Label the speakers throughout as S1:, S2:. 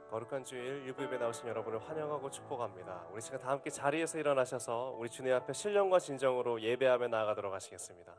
S1: 거룩한 주일 일부예배 나오신 여러분을 환영하고 축복합니다. 우리 시간 다 함께 자리에서 일어나셔서 우리 주님 앞에 신령과 진정으로 예배하며 나아가도록 하시겠습니다.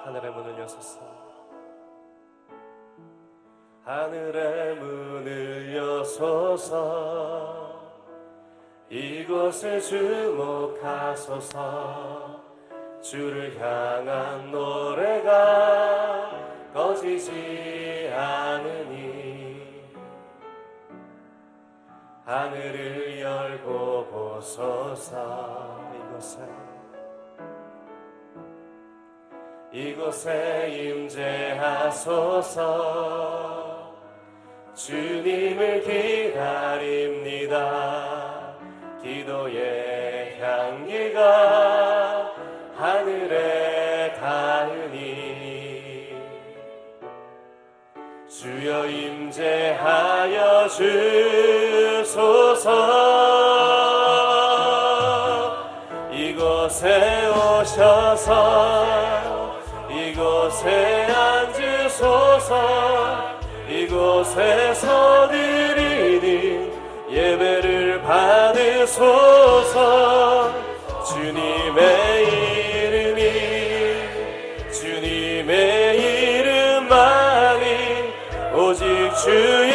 S1: 하늘의 문을 여소서. 하늘의 문을 여소서. 이곳을 주목하소서. 주를 향한 노래가 꺼지지 않으니 하늘을 열고 보소서. 이곳에 임재하소서. 주님을 기다립니다. 기도의 향기가 하늘에 닿으니 주여 임재하여 주소서. 이곳에 오셔서 이곳에 앉으소서. 이곳에서 드리는 예배를 받으소서. 주님의 이름만이 오직 주의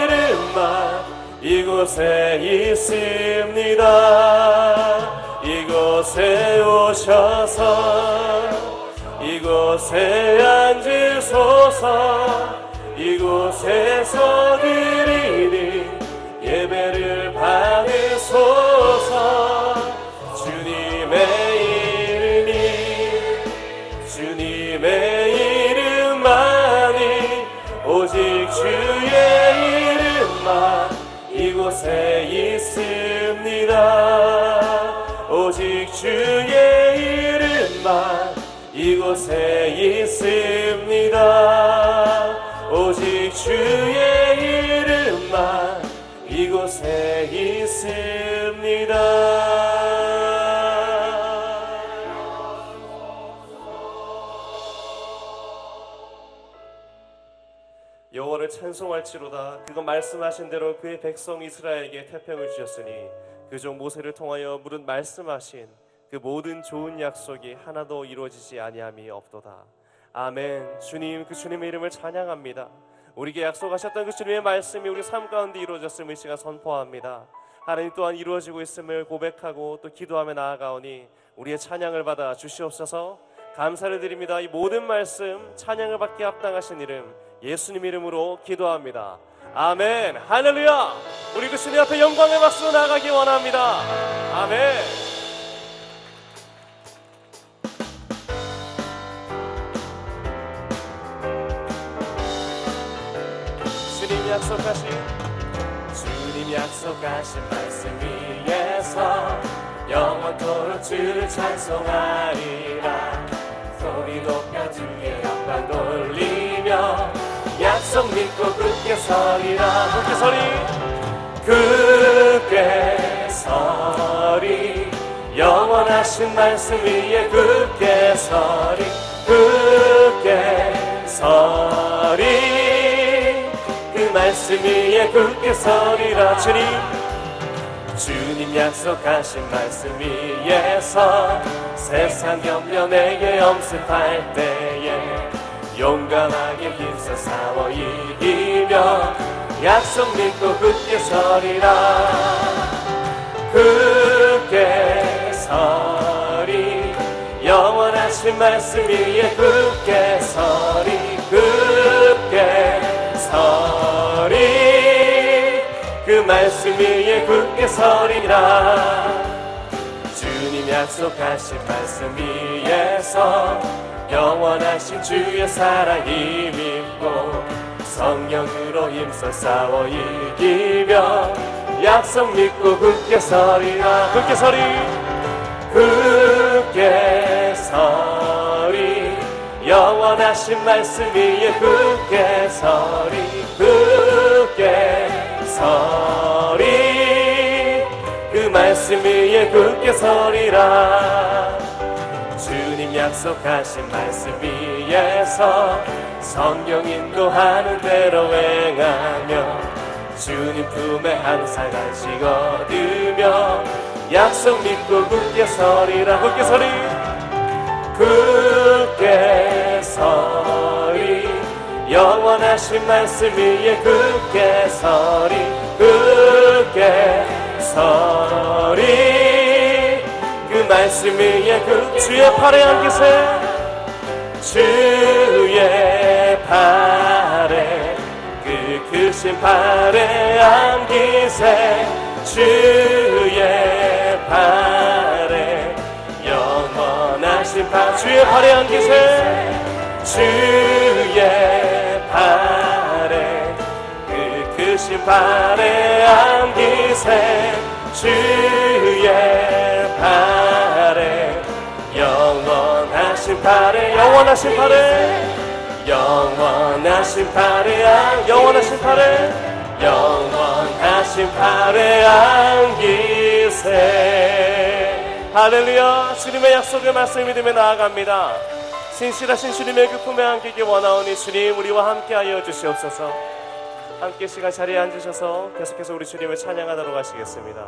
S1: 이름만 이곳에 있습니다. 이곳에 오셔서 이곳에 앉으소서. 이곳에서 드리는 예배를 받으소서. 주님의 이름만이 오직 주의 이름만 이곳에 있습니다. 오직 주의 이름만 이곳에 있습니다. 오직 주의 이름만 이곳에 있습니다. 여호와를 찬송할지로다. 그가 말씀하신 대로 그의 백성 이스라엘에게 태평을 주셨으니 그 종 모세를 통하여 무릇 말씀하신 그 모든 좋은 약속이 하나도 이루어지지 아니함이 없도다. 아멘. 주님, 그 주님의 이름을 찬양합니다. 우리에게 약속하셨던 그 주님의 말씀이 우리 삶 가운데 이루어졌음을 이 시간 선포합니다. 하나님 또한 이루어지고 있음을 고백하고 또 기도하며 나아가오니 우리의 찬양을 받아 주시옵소서. 감사를 드립니다. 이 모든 말씀 찬양을 받게 합당하신 이름 예수님 이름으로 기도합니다. 아멘. 할렐루야. 우리 그 주님 앞에 영광의 박수로 나아가기 원합니다. 아멘. 주님 약속하신 말씀 위에서 영원토록 주를 찬송하리라. 소리 높여 주의 영광 돌리며 약속 믿고 굳게 서리라. 굳게 서리. 영원하신 말씀 위에 굳게 서리. 그 말씀 위에 굳게 서리라. 주님 약속하신 말씀 위에서 세상 경련에게 엄습할 때에 용감하게 힘써 싸워 이기며 약속 믿고 굳게 서리라. 굳게 서리. 영원하신 말씀 위에 굳게 서리. 그 말씀 위에 굳게 서리라. 주님 약속하신 말씀 위에서 영원하신 주의 사랑 힘입고 성령으로 힘써 싸워 이기며 약속 믿고 굳게 서리라. 굳게 서리, 굳게 서리. 영원하신 말씀 위에 굳게 서리, 굳게 서리. 그 말씀 위에 굳게 서리라. 주님 약속하신 말씀 위에서 성령 인도하는 대로 행하며 주님 품에 항상 안식 얻으며 약속 믿고 굳게 서리라. 굳게 서리, 굳게 서리. 영원하신 말씀 위에 굳게 서리, 굳게 서리. 그 말씀 위에 주의 팔에 안기세. 주의 팔에 그 크신 팔에 안기세. 주의 팔에 영원하신 팔. 주의 팔에 안기세. 주의 팔에 그 크신 팔에 안기세. 주의 팔에 영원하신 팔에 영원하신 팔에 영원하신 팔에 영원하신 팔에 영원하신 팔에 안기세. 할렐루야. 주님의 약속의 말씀 믿으며 나아갑니다. 신실하신 주님의 그 품에 안기기 원하오니 주님 우리와 함께하여 주시옵소서. 함께 시간 자리에 앉으셔서 계속해서 우리 주님을 찬양하도록 하시겠습니다.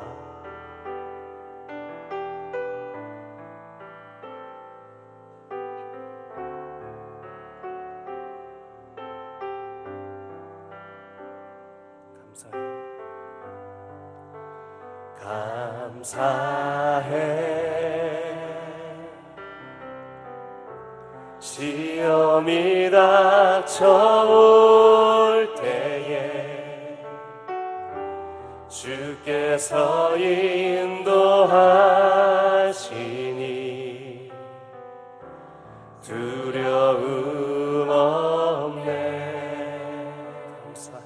S1: 감사해. 시험이 닥쳐올 때에 주께서 인도하시니 두려움 없네. 감사해.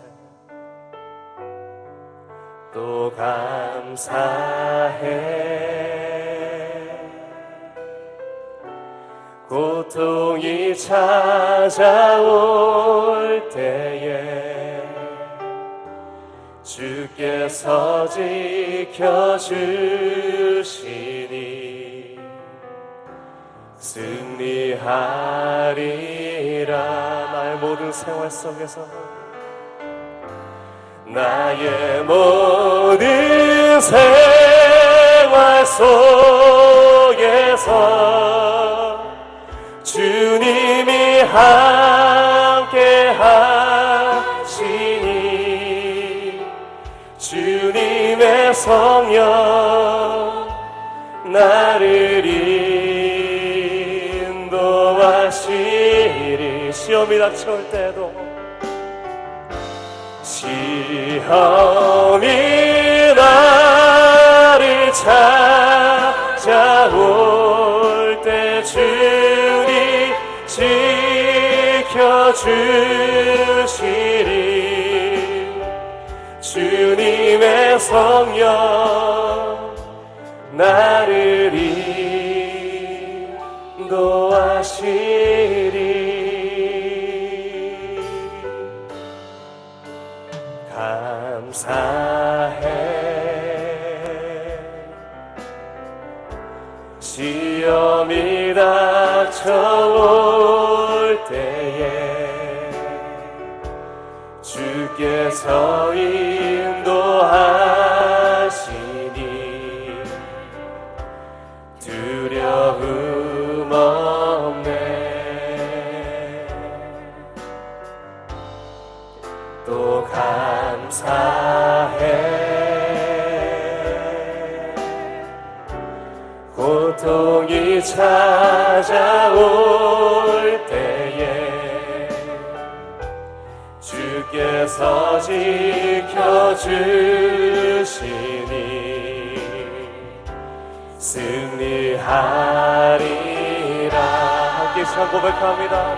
S1: 또 감사해. 고통이 찾아올 때에 주께서 지켜주시니 승리하리라. 나의 모든 생활 속에서 나의 모든 생활 속에서 주님이 함께 하시니 주님의 성령 나를 인도하시리. 시험이 닥쳐올 때도 시험이 나를 찾아올 때 주님 지켜주시리. 주님의 성령 나를 인도하시리. 감사해. 시험이 닥쳐올 때에 주께서 인도하시니 두려움 없네. 또 감사해. 고통이 찾아올 때에 주께서 지켜주시니 승리하리라. 함께 이 시간 고백합니다.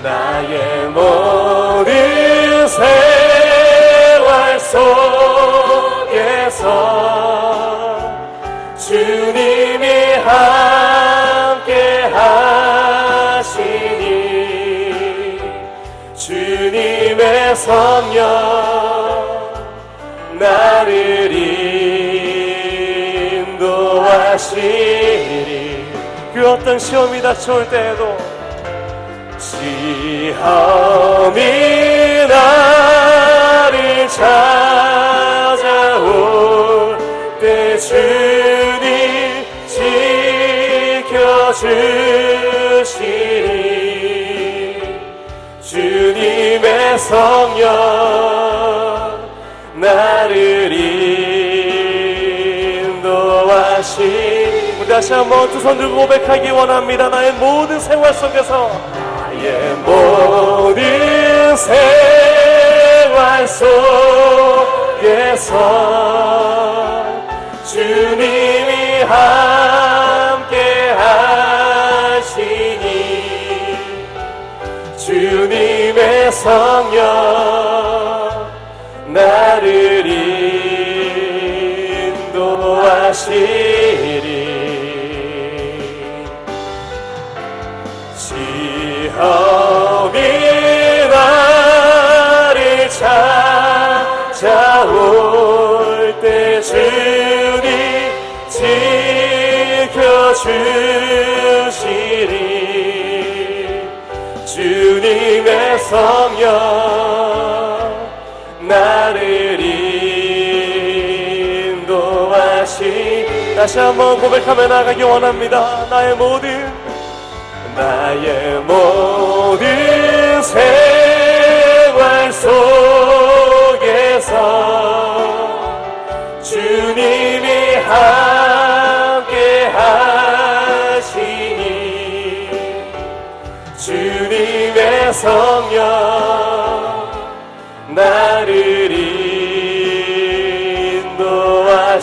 S1: 나의 모든 생활 속에서 주님이 함께 하시니 주님의 성령 나를 인도하시니 그 어떤 시험이 닥쳐올 때에도 시험이 나를 찾아올 때 주님 지켜주시니 주님의 성령 나를 인도하시니 다시 한번 두 손 들고 고백하기 원합니다. 나의 모든 생활 속에서 나의 모든 생활 속에서 주님이 함께 하시니 주님의 성령 나를 인도하시니 시험이 나를 찾아올 때 주님 지켜주시니 주님의 성령 나를 인도하시니 다시 한번 고백하며 나가기 원합니다. 나의 모든 생활 속에서 주님이 함께 하시니 주님의 성령 나를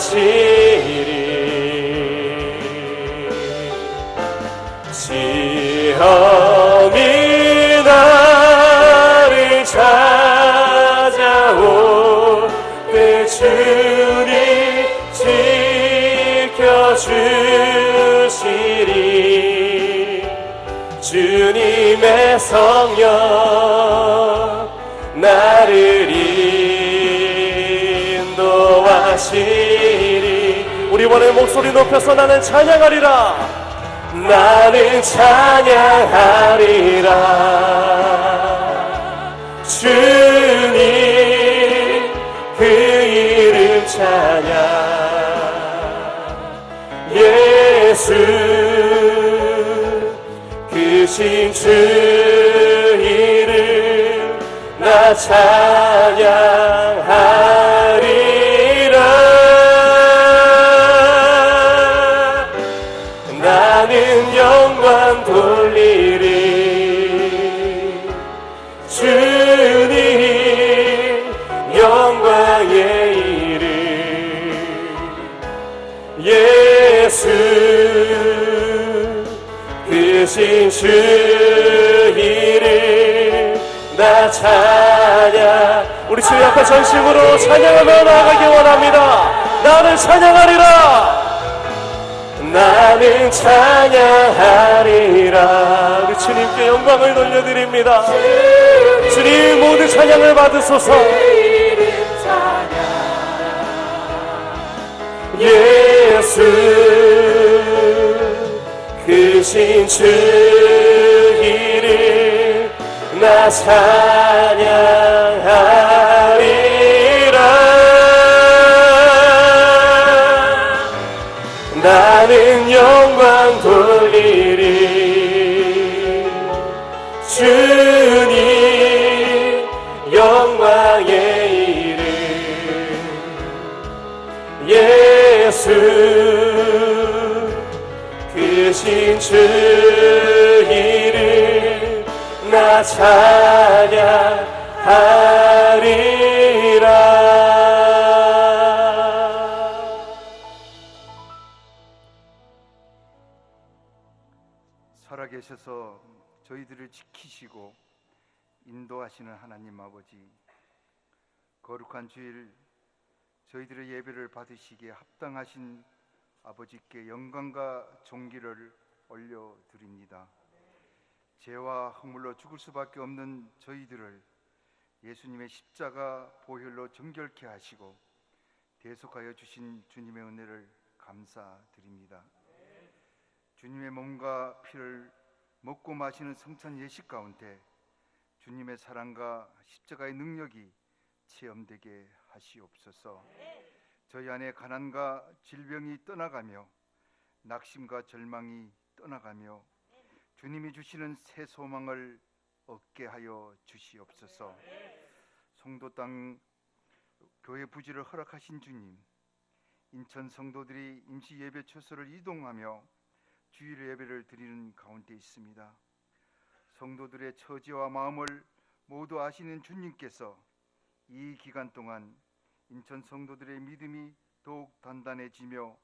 S1: 인도하시니 시험이 나를 찾아올 때 주님 지켜주시니 주님의 성령 나를 인도하시니 우리 이번에 목소리 높여서 나는 찬양하리라 나는 찬양하리라 주님 그 이름 찬양 예수 크신 주 이름 나 찬양하리라 나는 영광 돌리리 주님 영광의 이름 예수 크신 주 이름 나 찬양 우리 주님 앞에 전심으로 찬양하며 나아가기 원합니다. 나는 찬양하리라 나는 찬양하리라 우리 주님께 영광을 돌려드립니다. 주님 모든 찬양을 받으소서 예수 크신 주 이름 나 찬양하리라 나는 영광 돌리리 주님 영광의 이름 예수 크신 주 이름 나 찬양하리라
S2: 살아계셔서 저희들을 지키시고 인도하시는 하나님 아버지, 거룩한 주일 저희들의 예배를 받으시기에 합당하신 아버지께 영광과 존귀를 올려드립니다. 죄와 허물로 죽을 수밖에 없는 저희들을 예수님의 십자가 보혈로 정결케 하시고 대속하여 주신 주님의 은혜를 감사드립니다. 주님의 몸과 피를 먹고 마시는 성찬 예식 가운데 주님의 사랑과 십자가의 능력이 체험되게 하시옵소서. 저희 안에 가난과 질병이 떠나가며 낙심과 절망이 떠나가며 주님이 주시는 새 소망을 얻게 하여 주시옵소서. 송도 땅 교회 부지를 허락하신 주님, 인천 성도들이 임시 예배 처소를 이동하며 주일 예배를 드리는 가운데 있습니다. 성도들의 처지와 마음을 모두 아시는 주님께서 이 기간 동안 인천 성도들의 믿음이 더욱 단단해지며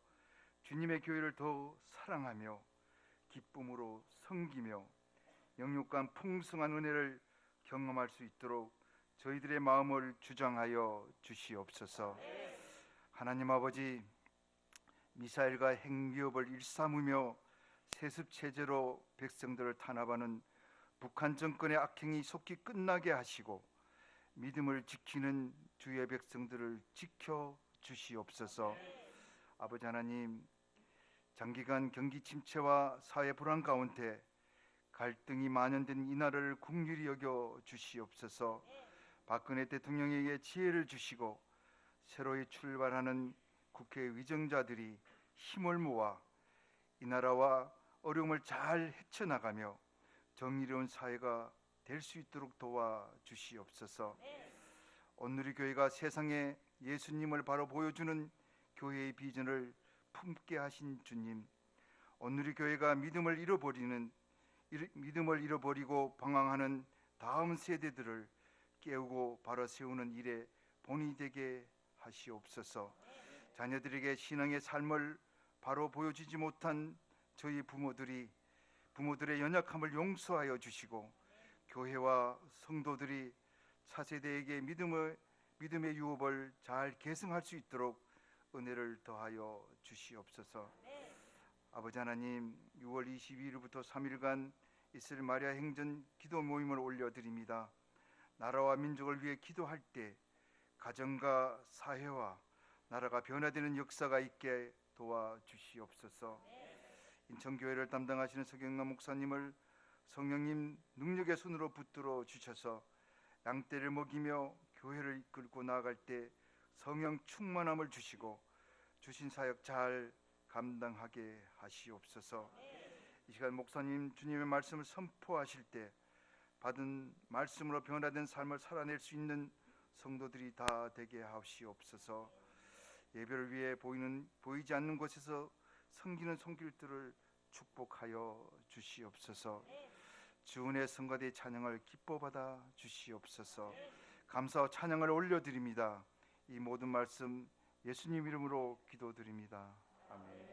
S2: 주님의 교회를 더 사랑하며 기쁨으로 섬기며 영육간 풍성한 은혜를 경험할 수 있도록 저희들의 마음을 주장하여 주시옵소서. 하나님 아버지, 미사일과 핵위협을 일삼으며 세습체제로 백성들을 탄압하는 북한 정권의 악행이 속히 끝나게 하시고 믿음을 지키는 주의 백성들을 지켜 주시옵소서. 아버지 하나님, 장기간 경기 침체와 사회 불안 가운데 갈등이 만연된 이 나라를 긍휼히 여겨 주시옵소서. 박근혜 대통령에게 지혜를 주시고 새로이 출발하는 국회 위정자들이 힘을 모아 이 나라와 어려움을 잘 헤쳐나가며 정의로운 사회가 될 수 있도록 도와주시옵소서. 오늘의 교회가 세상에 예수님을 바로 보여주는 교회의 비전을 품게 하신 주님, 오늘의 교회가 믿음을 잃어버리고 방황하는 다음 세대들을 깨우고 바로 세우는 일에 본이 되게 하시옵소서. 자녀들에게 신앙의 삶을 바로 보여주지 못한 저희 부모들의 연약함을 용서하여 주시고 교회와 성도들이 차세대에게 믿음의 유업을 잘 계승할 수 있도록 은혜를 더하여 주시옵소서. 아버지 하나님, 6월 22일부터 3일간 있을 마리아 행전 기도 모임을 올려드립니다. 나라와 민족을 위해 기도할 때 가정과 사회와 나라가 변화되는 역사가 있게 도와주시옵소서. 인천교회를 담당하시는 서경남 목사님을 성령님 능력의 손으로 붙들어 주셔서 양떼를 먹이며 교회를 이끌고 나아갈 때 성령 충만함을 주시고 주신 사역 잘 감당하게 하시옵소서. 이 시간 목사님 주님의 말씀을 선포하실 때 받은 말씀으로 변화된 삶을 살아낼 수 있는 성도들이 다 되게 하시옵소서. 예배를 위해 보이지 않는 곳에서 섬기는 손길들을 축복하여 주시옵소서. 주은의 성가대의 찬양을 기뻐받아 주시옵소서. 감사와 찬양을 올려드립니다. 이 모든 말씀 예수님 이름으로 기도드립니다. 아멘.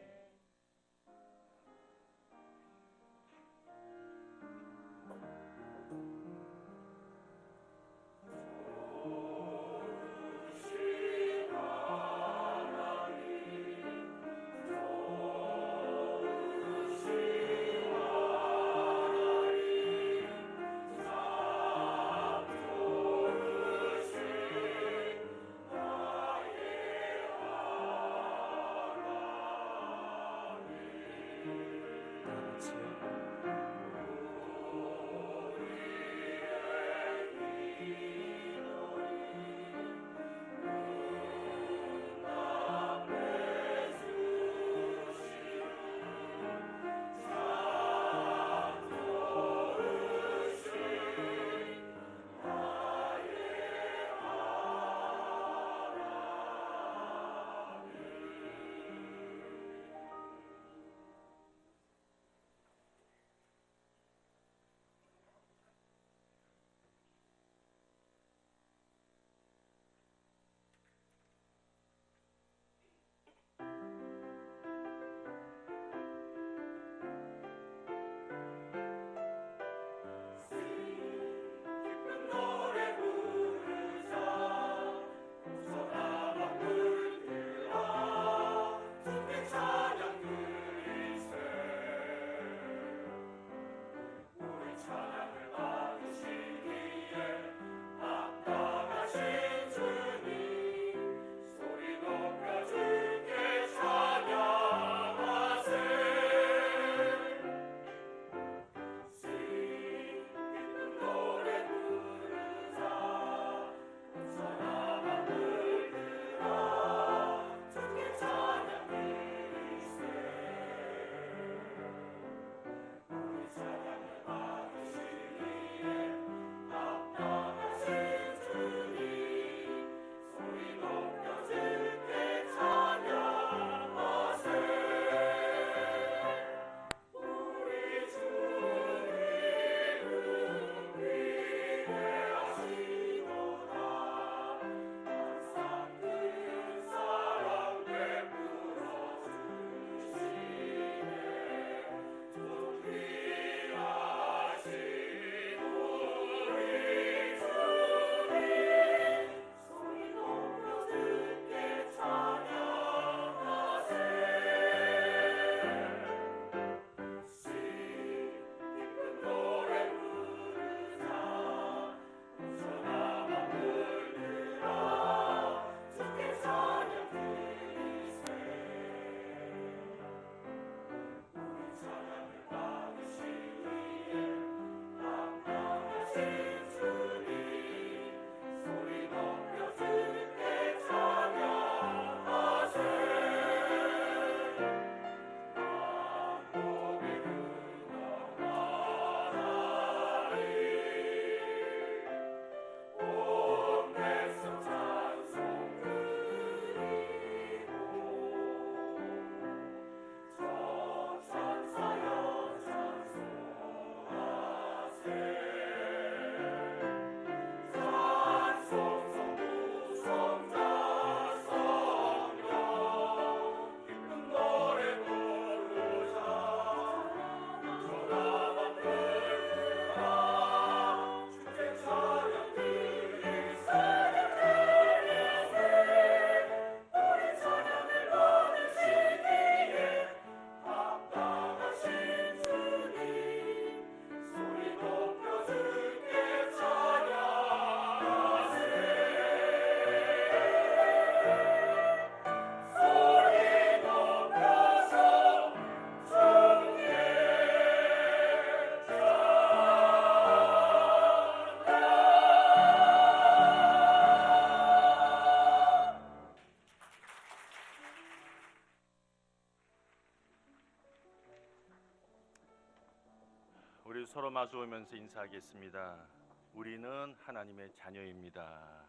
S3: 우리 서로 마주보면서 인사하겠습니다. 우리는 하나님의 자녀입니다.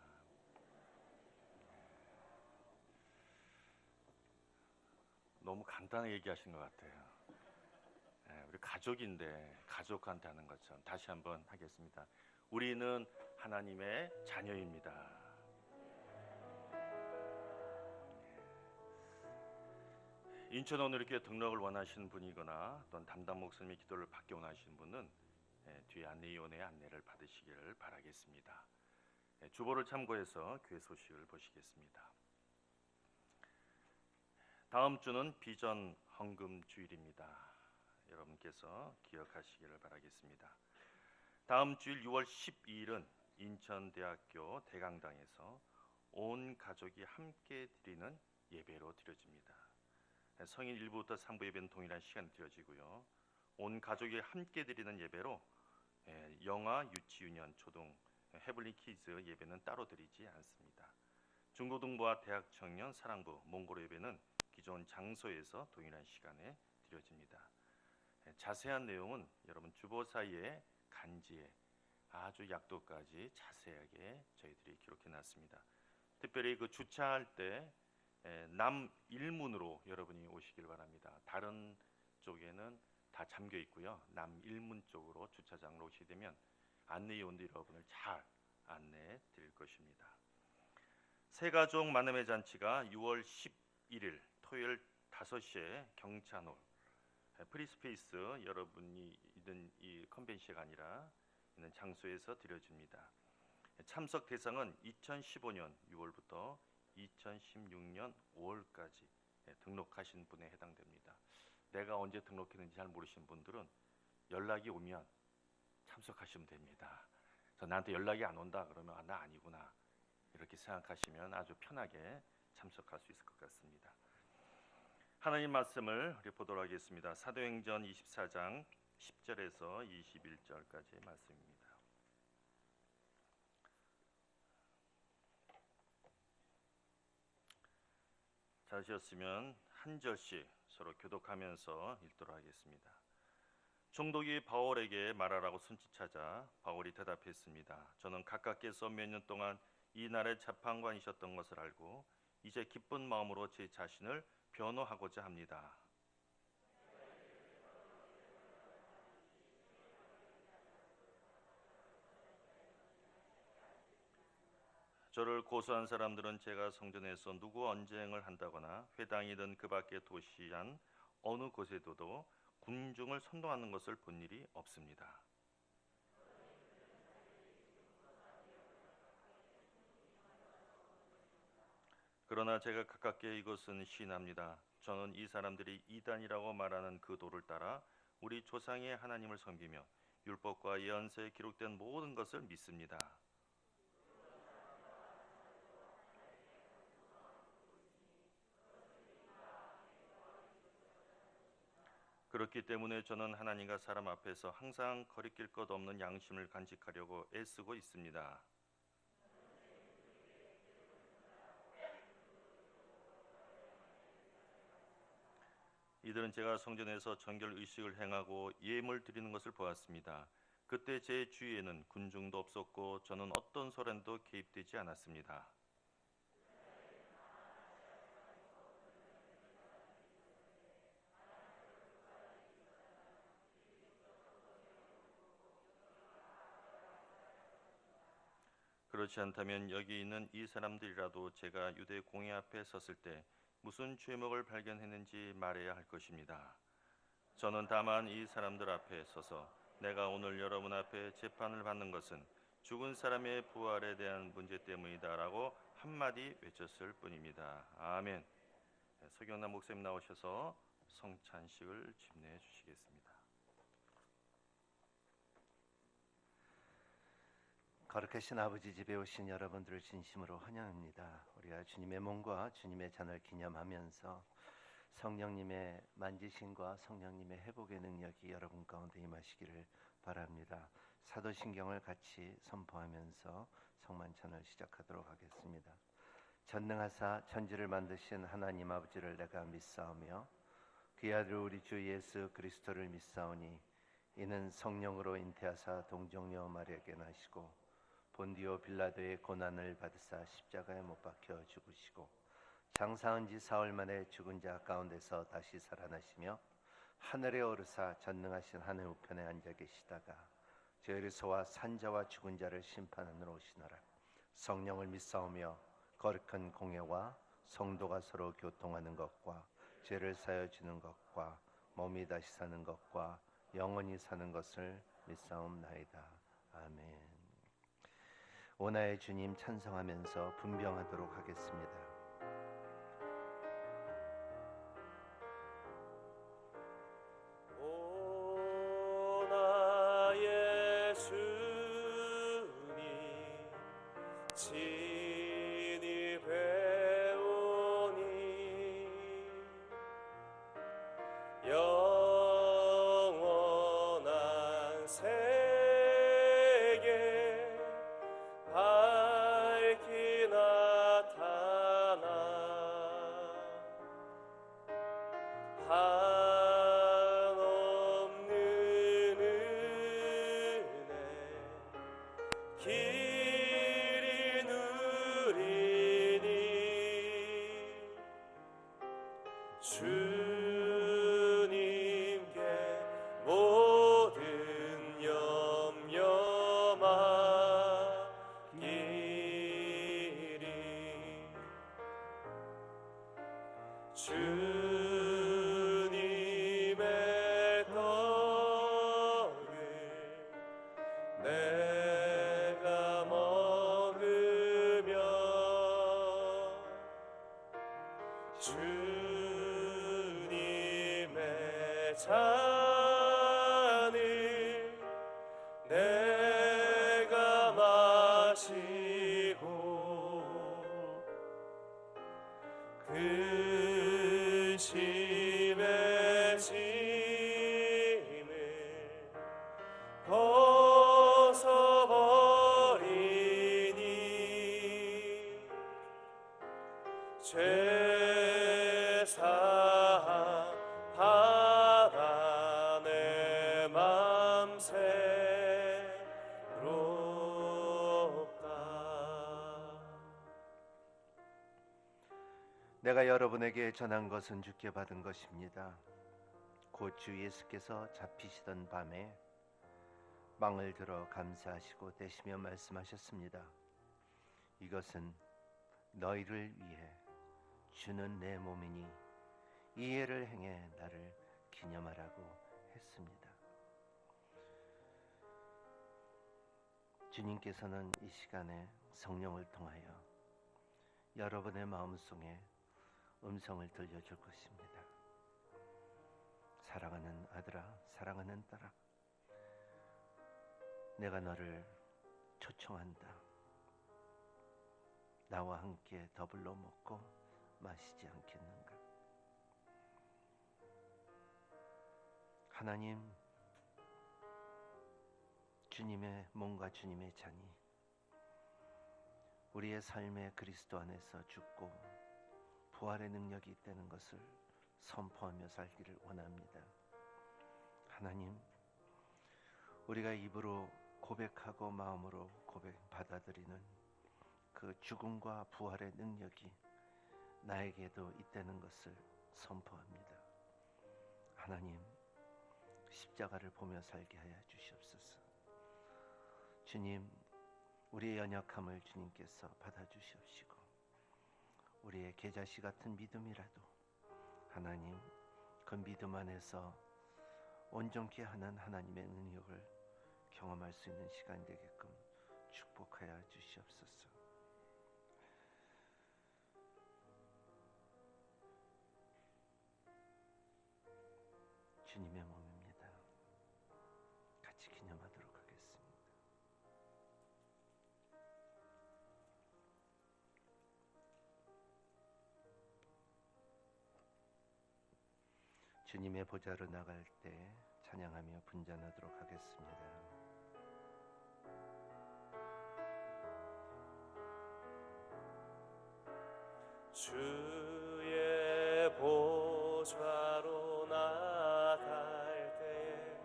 S3: 너무 간단하게 얘기하신 것 같아요. 우리 가족인데 가족한테 하는 것처럼 다시 한번 하겠습니다. 우리는 하나님의 자녀입니다. 인천 오늘교회 등록을 원하시는 분이거나 또는 담당 목사님의 기도를 받기 원하시는 분은 뒤에 안내위원회의 안내를 받으시기를 바라겠습니다. 주보를 참고해서 교회 소식을 보시겠습니다. 다음 주는 비전 헌금 주일입니다. 여러분께서 기억하시기를 바라겠습니다. 다음 주일 6월 12일은 인천대학교 대강당에서 온 가족이 함께 드리는 예배로 드려집니다. 성인 1부부터 3부 예배는 동일한 시간에 드려지고요. 온 가족이 함께 드리는 예배로 영아, 유치유년, 초등, 헤블리 키즈 예배는 따로 드리지 않습니다. 중고등부와 대학 청년, 사랑부, 몽골 예배는 기존 장소에서 동일한 시간에 드려집니다. 자세한 내용은 여러분 주보 사이에 간지에 아주 약도까지 자세하게 저희들이 기록해 놨습니다. 특별히 그 주차할 때 남일문으로 여러분이 오시길 바랍니다. 다른 쪽에는 다 잠겨 있고요. 남일문 쪽으로 주차장으로 오시게 되면 안내위원들이 여러분을 잘 안내해 드릴 것입니다. 새가족 만남의 잔치가 6월 11일 토요일 5시에 경찬홀 프리스페이스 여러분이 있는 이 컨벤션이 아니라 있는 장소에서 드려집니다. 참석 대상은 2015년 6월부터 2016년 5월까지 등록하신 분에 해당됩니다. 내가 언제 등록했는지 잘 모르시는 분들은 연락이 오면 참석하시면 됩니다. 나한테 연락이 안 온다 그러면 나 아니구나 이렇게 생각하시면 아주 편하게 참석할 수 있을 것 같습니다. 하나님 말씀을 우리 보도록 하겠습니다. 사도행전 24장 10절에서 21절까지의 말씀입니다. 찾으셨으면 한 절씩 서로 교독하면서 읽도록 하겠습니다. 총독이 바울에게 말하라고 손짓하자 바울이 대답했습니다. 저는 각각께서 몇 년 동안 이 나라의 재판관이셨던 것을 알고 이제 기쁜 마음으로 제 자신을 변호하고자 합니다. 저를 고소한 사람들은 제가 성전에서 누구 언쟁을 한다거나 회당이든 그 밖의 도시 안 어느 곳에도 군중을 선동하는 것을 본 일이 없습니다. 그러나 제가 가깝게 이것은 시인합니다. 저는 이 사람들이 이단이라고 말하는 그 도를 따라 우리 조상의 하나님을 섬기며 율법과 예언서에 기록된 모든 것을 믿습니다. 그렇기 때문에 저는 하나님과 사람 앞에서 항상 거리낄 것 없는 양심을 간직하려고 애쓰고 있습니다. 이들은 제가 성전에서 정결 의식을 행하고 예물 드리는 것을 보았습니다. 그때 제 주위에는 군중도 없었고 저는 어떤 소란도 개입되지 않았습니다. 그렇지 않다면 여기 있는 이 사람들이라도 제가 유대 공회 앞에 섰을 때 무슨 죄목을 발견했는지 말해야 할 것입니다. 저는 다만 이 사람들 앞에 서서 내가 오늘 여러분 앞에 재판을 받는 것은 죽은 사람의 부활에 대한 문제 때문이다라고 한마디 외쳤을 뿐입니다. 아멘. 서경남 목사님 나오셔서 성찬식을 집례해 주시겠습니다.
S4: 거룩하신 아버지 집에 오신 여러분들을 진심으로 환영합니다. 우리가 주님의 몸과 주님의 잔을 기념하면서 성령님의 만지심과 성령님의 회복의 능력이 여러분 가운데 임하시기를 바랍니다. 사도신경을 같이 선포하면서 성만찬을 시작하도록 하겠습니다. 전능하사 천지를 만드신 하나님 아버지를 내가 믿사오며 그의 아들 우리 주 예수 그리스도를 믿사오니 이는 성령으로 잉태하사 동정녀 마리아에게 나시고 본디오 빌라도의 고난을 받으사 십자가에 못 박혀 죽으시고 장사한 지 사흘 만에 죽은 자 가운데서 다시 살아나시며 하늘에 오르사 전능하신 하늘 우편에 앉아 계시다가 저리서와 산자와 죽은 자를 심판하러 오시노라. 성령을 믿사오며 거룩한 공예와 성도가 서로 교통하는 것과 죄를 사여 주는 것과 몸이 다시 사는 것과 영원히 사는 것을 믿사옵나이다. 아멘. 오나의 주님 찬송하면서 분병하도록 하겠습니다.
S1: 오 나의 주님 친히 배우니 영원한 세계 밝히 나타나 한없는 은혜 길이 누리니 주님께 모든 염려 맡기리 주님의 떡을 내가 먹으며 주님의 잔을 내가 마시고 근심의 짐을 벗어버리니 죄사함 받아 내 맘 새롭다.
S4: 내가 여러분에게 전한 것은 주께 받은 것입니다. 곧 주 예수께서 잡히시던 밤에 빵을 들어 감사하시고 떼시며 말씀하셨습니다. 이것은 너희를 위해 주는 내 몸이니 이 예를 행해 나를 기념하라고 했습니다. 주님께서는 이 시간에 성령을 통하여 여러분의 마음속에 음성을 들려줄 것입니다. 사랑하는 아들아, 사랑하는 딸아, 내가 너를 초청한다. 나와 함께 더불어 먹고 마시지 않겠는가? 하나님, 주님의 몸과 주님의 잔이 우리의 삶에 그리스도 안에서 죽고 부활의 능력이 있다는 것을 선포하며 살기를 원합니다. 하나님, 우리가 입으로 고백하고 마음으로 받아들이는 그 죽음과 부활의 능력이 나에게도 있다는 것을 선포합니다. 하나님, 십자가를 보며 살게 하여 주시옵소서. 주님, 우리의 연약함을 주님께서 받아주시옵시고 우리의 계자씨 같은 믿음이라도 하나님, 그 믿음 안에서 온전케 하는 하나님의 능력을 경험할 수 있는 시간 되게끔 축복하여 주시옵소서. 주님의 몸입니다. 같이 기념하도록 하겠습니다. 주님의 보좌로 나갈 때 찬양하며 분잔하도록 하겠습니다.
S1: 주의 보좌로 나갈 때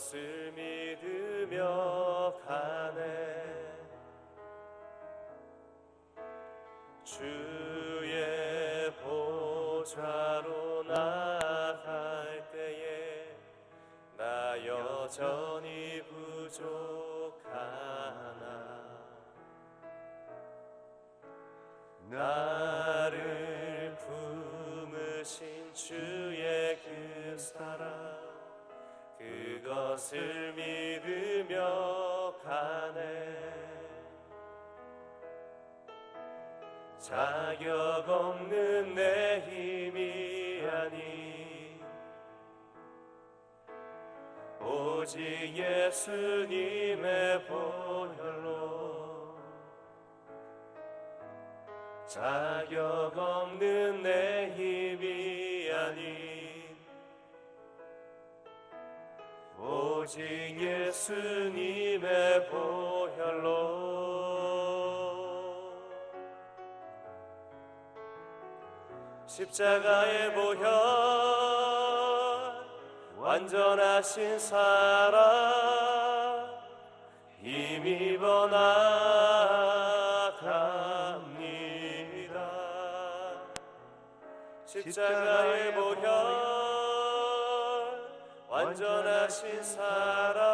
S1: 그것을 믿으며 가네. 주의 보좌로 나갈 때에 나 여전히 부족하나. 나를 품으신 주의 그 사랑, 그것을 믿으며 가네. 자격 없는 내 힘이 아닌 오직 예수님의 보혈로, 자격 없는 내 힘이 아닌 오직 예수님의 보혈로. 십자가의 보혈, 완전하신 사랑, 힘입어 나갑니다. 십자가의 보혈, 완전하신 사랑,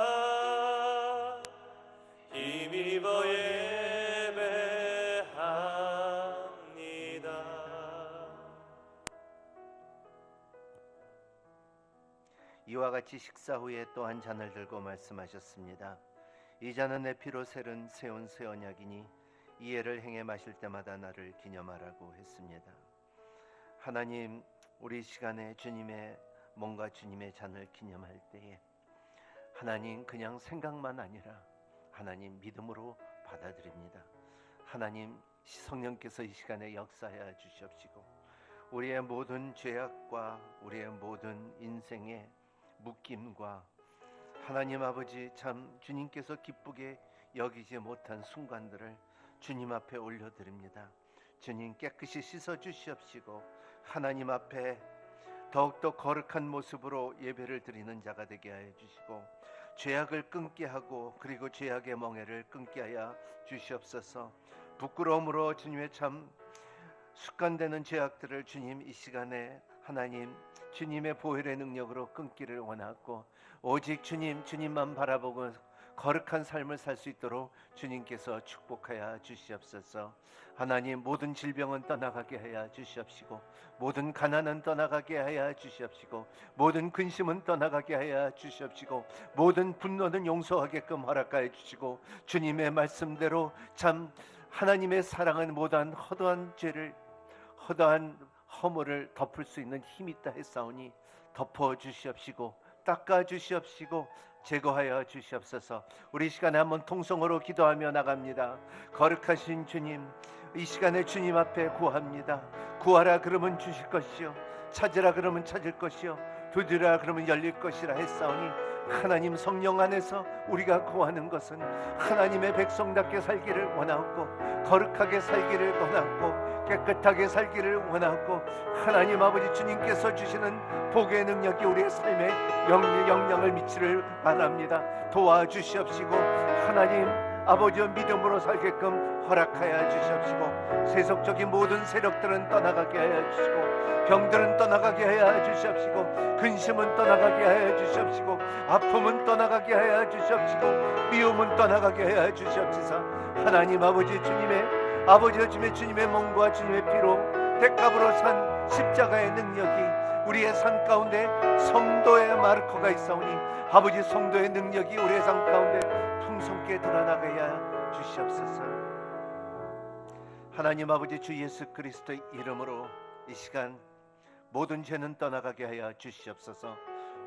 S1: 힘입어 예배합니다.
S4: 이와 같이 식사 후에 또 한 잔을 들고 말씀하셨습니다. 이 잔은 내 피로 세운 새 언약이니 이 예를 행해 마실 때마다 나를 기념하라고 했습니다. 하나님, 우리 시간에 주님의 몸과 주님의 잔을 기념할 때에 하나님 그냥 생각만 아니라 하나님 믿음으로 받아들입니다. 하나님, 성령께서 이 시간에 역사하여 주시옵시고 우리의 모든 죄악과 우리의 모든 인생의 묶임과 하나님 아버지 참 주님께서 기쁘게 여기지 못한 순간들을 주님 앞에 올려드립니다. 주님 깨끗이 씻어 주시옵시고 하나님 앞에 더욱더 거룩한 모습으로 예배를 드리는 자가 되게 하여 주시고 죄악을 끊게 하고 그리고 죄악의 멍에를 끊게 하여 주시옵소서. 부끄러움으로 주님의 참 습관되는 죄악들을 주님 이 시간에 하나님 주님의 보혈의 능력으로 끊기를 원하고 오직 주님만 바라보고 거룩한 삶을 살 수 있도록 주님께서 축복하여 주시옵소서. 하나님, 모든 질병은 떠나가게 하여 주시옵시고 모든 가난은 떠나가게 하여 주시옵시고 모든 근심은 떠나가게 하여 주시옵시고 모든 분노는 용서하게끔 허락하여 주시고 주님의 말씀대로 참 하나님의 사랑은 모든 허다한 죄를 허다한 허물을 덮을 수 있는 힘이 있다 했사오니 덮어 주시옵시고 닦아 주시옵시고 제거하여 주시옵소서. 우리 시간에 한번 통성으로 기도하며 나갑니다. 거룩하신 주님, 이 시간에 주님 앞에 구합니다. 구하라 그러면 주실 것이요 찾으라 그러면 찾을 것이요 두드리라 그러면 열릴 것이라 했사오니 하나님 성령 안에서 우리가 구하는 것은 하나님의 백성답게 살기를 원하고 거룩하게 살기를 원하고 깨끗하게 살기를 원하고 하나님 아버지 주님께서 주시는 복의 능력이 우리의 삶에 영향을 미치를 바랍니다. 도와주시옵시고 하나님 아버지의 믿음으로 살게끔 허락하여 주시옵시고 세속적인 모든 세력들은 떠나가게 하여 주시고 병들은 떠나가게 하여 주시옵시고 근심은 떠나가게 하여 주시옵시고 아픔은 떠나가게 하여 주시옵시고 미움은 떠나가게 하여 주시옵소서. 하나님 아버지 주님의 몸과 주님의 피로 대값으로 산 십자가의 능력이 우리의 삶 가운데 성도의 마르코가 있사오니 아버지 성도의 능력이 우리의 삶 가운데 풍성케 드러나게 하여 주시옵소서. 하나님 아버지 주 예수 그리스도의 이름으로 이 시간 모든 죄는 떠나가게 하여 주시옵소서.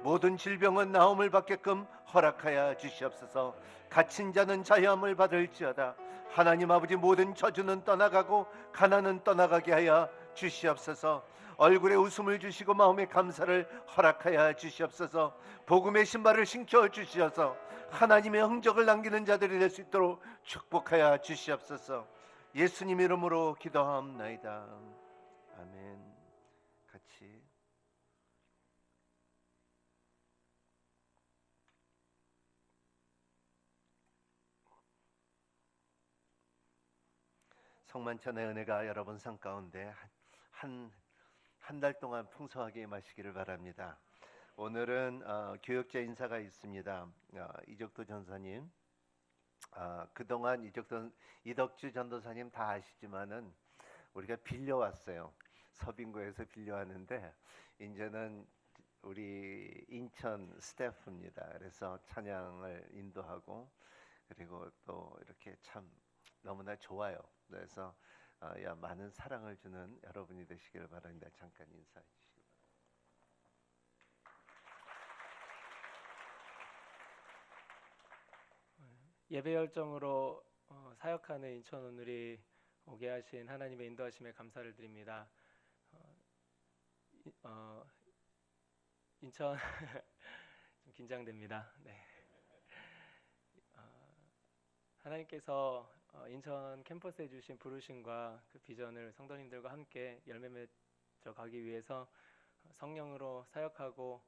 S4: 모든 질병은 나음을 받게끔 허락하여 주시옵소서. 갇힌 자는 자유함을 받을지어다. 하나님 아버지 모든 저주는 떠나가고 가난은 떠나가게 하여 주시옵소서. 얼굴에 웃음을 주시고 마음에 감사를 허락하여 주시옵소서. 복음의 신발을 신겨 주시어서 하나님의 흔적을 남기는 자들이 될 수 있도록 축복하여 주시옵소서. 예수님 이름으로 기도하옵나이다. 아멘. 같이 성만찬의 은혜가 여러분 삶 가운데 한 달 동안 풍성하게 임하시기를 바랍니다. 오늘은 교역자 인사가 있습니다. 이적도 전사님, 그동안 이덕주 전도사님 다 아시지만은 우리가 빌려왔어요. 서빙고에서 빌려왔는데 이제는 우리 인천 스태프입니다. 그래서 찬양을 인도하고 그리고 또 이렇게 참 너무나 좋아요. 그래서 많은 사랑을 주는 여러분이 되시길 바랍니다. 잠깐 인사해 주시기 바랍니다.
S5: 예배 열정으로 사역하는 인천 오늘이 오게 하신 하나님의 인도하심에 감사를 드립니다. 인천 좀 긴장됩니다. 네. 하나님께서 인천 캠퍼스에 주신 부르심과 그 비전을 성도님들과 함께 열매 맺어 가기 위해서 성령으로 사역하고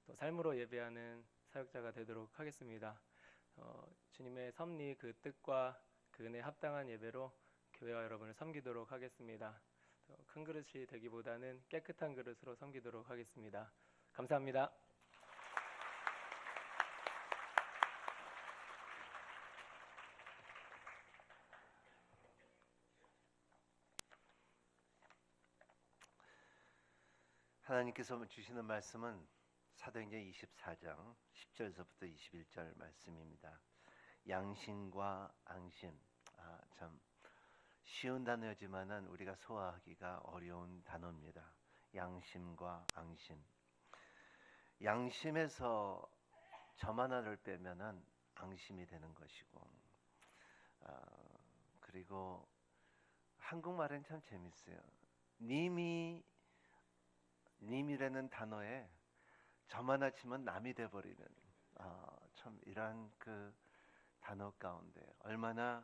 S5: 또 삶으로 예배하는 사역자가 되도록 하겠습니다. 주님의 섭리 그 뜻과 그 은혜에 합당한 예배로 교회와 여러분을 섬기도록 하겠습니다. 큰 그릇이 되기보다는 깨끗한 그릇으로 섬기도록 하겠습니다. 감사합니다.
S4: 하나님께서 주시는 말씀은 사도행전 24장 10절서부터 21절 말씀입니다. 양심과 앙심, 참 쉬운 단어지만은 우리가 소화하기가 어려운 단어입니다. 양심과 앙심. 양심에서 점 하나를 빼면은 앙심이 되는 것이고, 그리고 한국말은 참 재밌어요. 님이라는 단어에 점 하나 치면 남이 돼버리는 참 이러한 그 단어 가운데 얼마나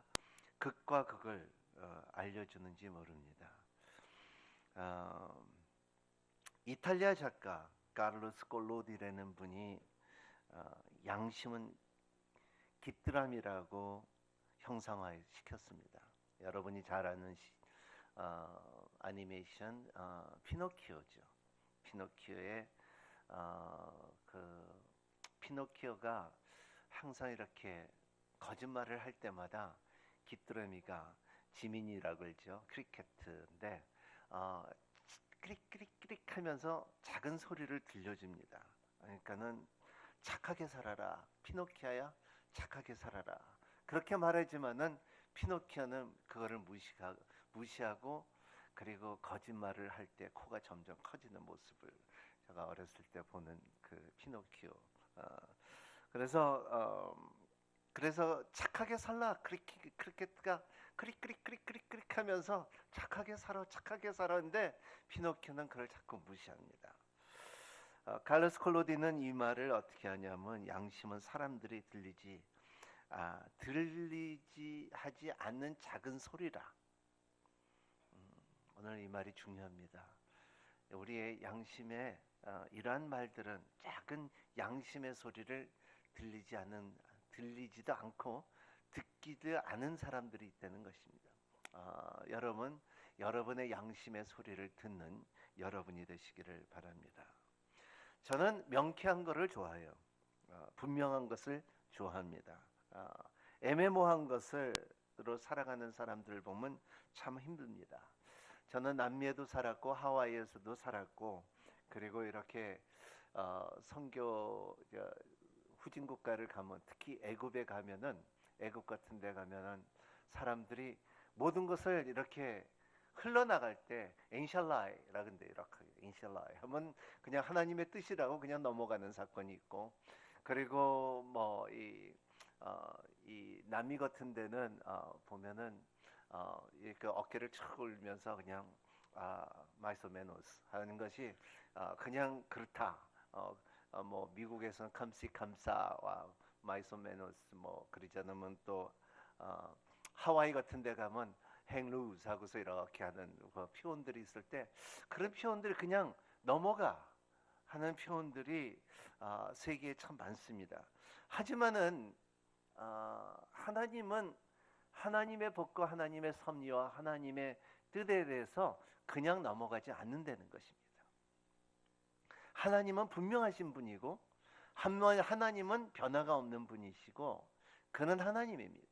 S4: 극과 극을 알려주는지 모릅니다. 이탈리아 작가 카를로스 꼴로디라는 분이 양심은 깃드람이라고 형상화시켰습니다. 여러분이 잘 아는 애니메이션 피노키오죠. 피노키오의 그 피노키오가 항상 이렇게 거짓말을 할 때마다 깃드러미가 지민이라고 그러죠. 크리켓인데 크릭크릭크릭 하면서 작은 소리를 들려줍니다. 그러니까는 착하게 살아라, 피노키오야, 착하게 살아라. 그렇게 말하지만은 피노키오는 그거를 무시하고 그리고 거짓말을 할 때 코가 점점 커지는 모습을 제가 어렸을 때 보는 그 피노키오. 그래서 착하게 살라, 크리켓가 크릭크릭크릭크릭 하면서 착하게 살았는데 피노키오는 그걸 자꾸 무시합니다. 칼로스 콜로디는 이 말을 어떻게 하냐면 양심은 사람들이 들리지 하지 않는 작은 소리라. 오늘 이 말이 중요합니다. 우리의 양심에 이러한 말들은 작은 양심의 소리를 들리지도 않고 듣기도 않은 사람들이 있다는 것입니다. 여러분, 여러분의 양심의 소리를 듣는 여러분이 되시기를 바랍니다. 저는 명쾌한 것을 좋아해요. 분명한 것을 좋아합니다. 애매모호한 것으로 살아가는 사람들을 보면 참 힘듭니다. 저는 남미에도 살았고 하와이에서도 살았고 그리고 이렇게 선교 후진 국가를 가면 특히 애굽에 가면은 애굽 같은 데 가면은 사람들이 모든 것을 이렇게 흘러나갈 때 인샬라이라 근데 이렇게 인샬라이 하면 그냥 하나님의 뜻이라고 그냥 넘어가는 사건이 있고 그리고 뭐 이 남미 같은 데는 보면은 이렇게 어깨를 쭉 올리면서 그냥 마이소메노스 하는 것이 그냥 그렇다. 뭐 미국에서는 감시감사와 마이소메노스 뭐 그러지 않으면 또 하와이 같은 데 가면 행루스 하고서 이렇게 하는 표현들이 있을 때 그런 표현들이 그냥 넘어가 하는 표현들이 세계에 참 많습니다. 하지만은 하나님은 하나님의 법과 하나님의 섭리와 하나님의 뜻에 대해서 그냥 넘어가지 않는다는 것입니다. 하나님은 분명하신 분이고 하나님은 변화가 없는 분이시고 그는 하나님입니다.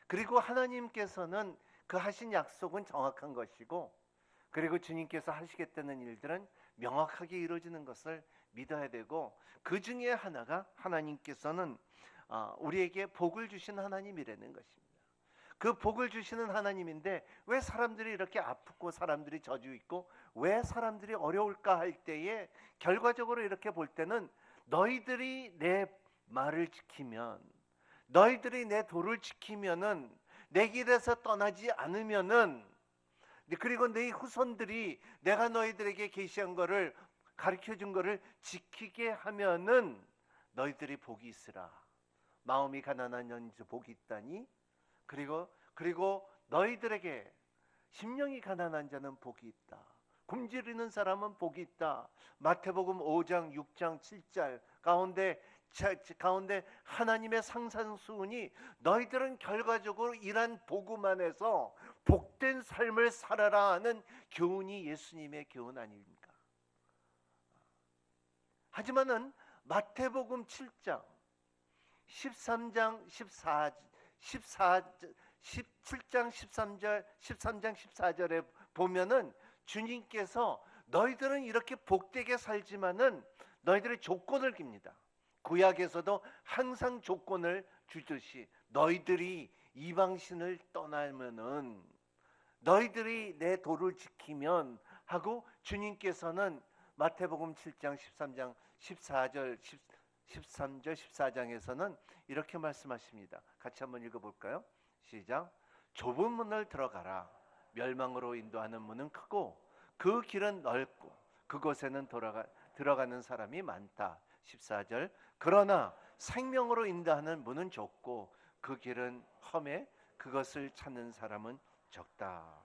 S4: 그리고 하나님께서는 그 하신 약속은 정확한 것이고 그리고 주님께서 하시겠다는 일들은 명확하게 이루어지는 것을 믿어야 되고 그 중에 하나가 하나님께서는 우리에게 복을 주신 하나님이라는 것입니다. 그 복을 주시는 하나님인데 왜 사람들이 이렇게 아프고 사람들이 저주 있고 왜 사람들이 어려울까 할 때에 결과적으로 이렇게 볼 때는 너희들이 내 말을 지키면 너희들이 내 도를 지키면은 내 길에서 떠나지 않으면은 그리고 네 후손들이 내가 너희들에게 계시한 거를 가르쳐 준 거를 지키게 하면은 너희들이 복이 있으라. 마음이 가난한 자는 복이 있다니. 그리고 너희들에게 심령이 가난한 자는 복이 있다. 굶주리는 사람은 복이 있다. 마태복음 5장, 6장, 7절 가운데 하나님의 상상수훈이 너희들은 결과적으로 이러한 복음 안에서 복된 삶을 살아라 하는 교훈이 예수님의 교훈 아닙니까? 하지만은 마태복음 7장, 13장, 17장 13장 14절에 보면은 주님께서 너희들은 이렇게 복되게 살지만은 너희들의 조건을 깁니다. 구약에서도 항상 조건을 주듯이 너희들이 이방신을 떠나면은 너희들이 내 도를 지키면 하고 주님께서는 마태복음 7장 13장 14절 13절 14장에서는 이렇게 말씀하십니다. 같이 한번 읽어볼까요? 시작. 좁은 문을 들어가라. 멸망으로 인도하는 문은 크고 그 길은 넓고 그곳에는 들어가는 사람이 많다. 14절. 그러나 생명으로 인도하는 문은 좁고 그 길은 험해 그것을 찾는 사람은 적다.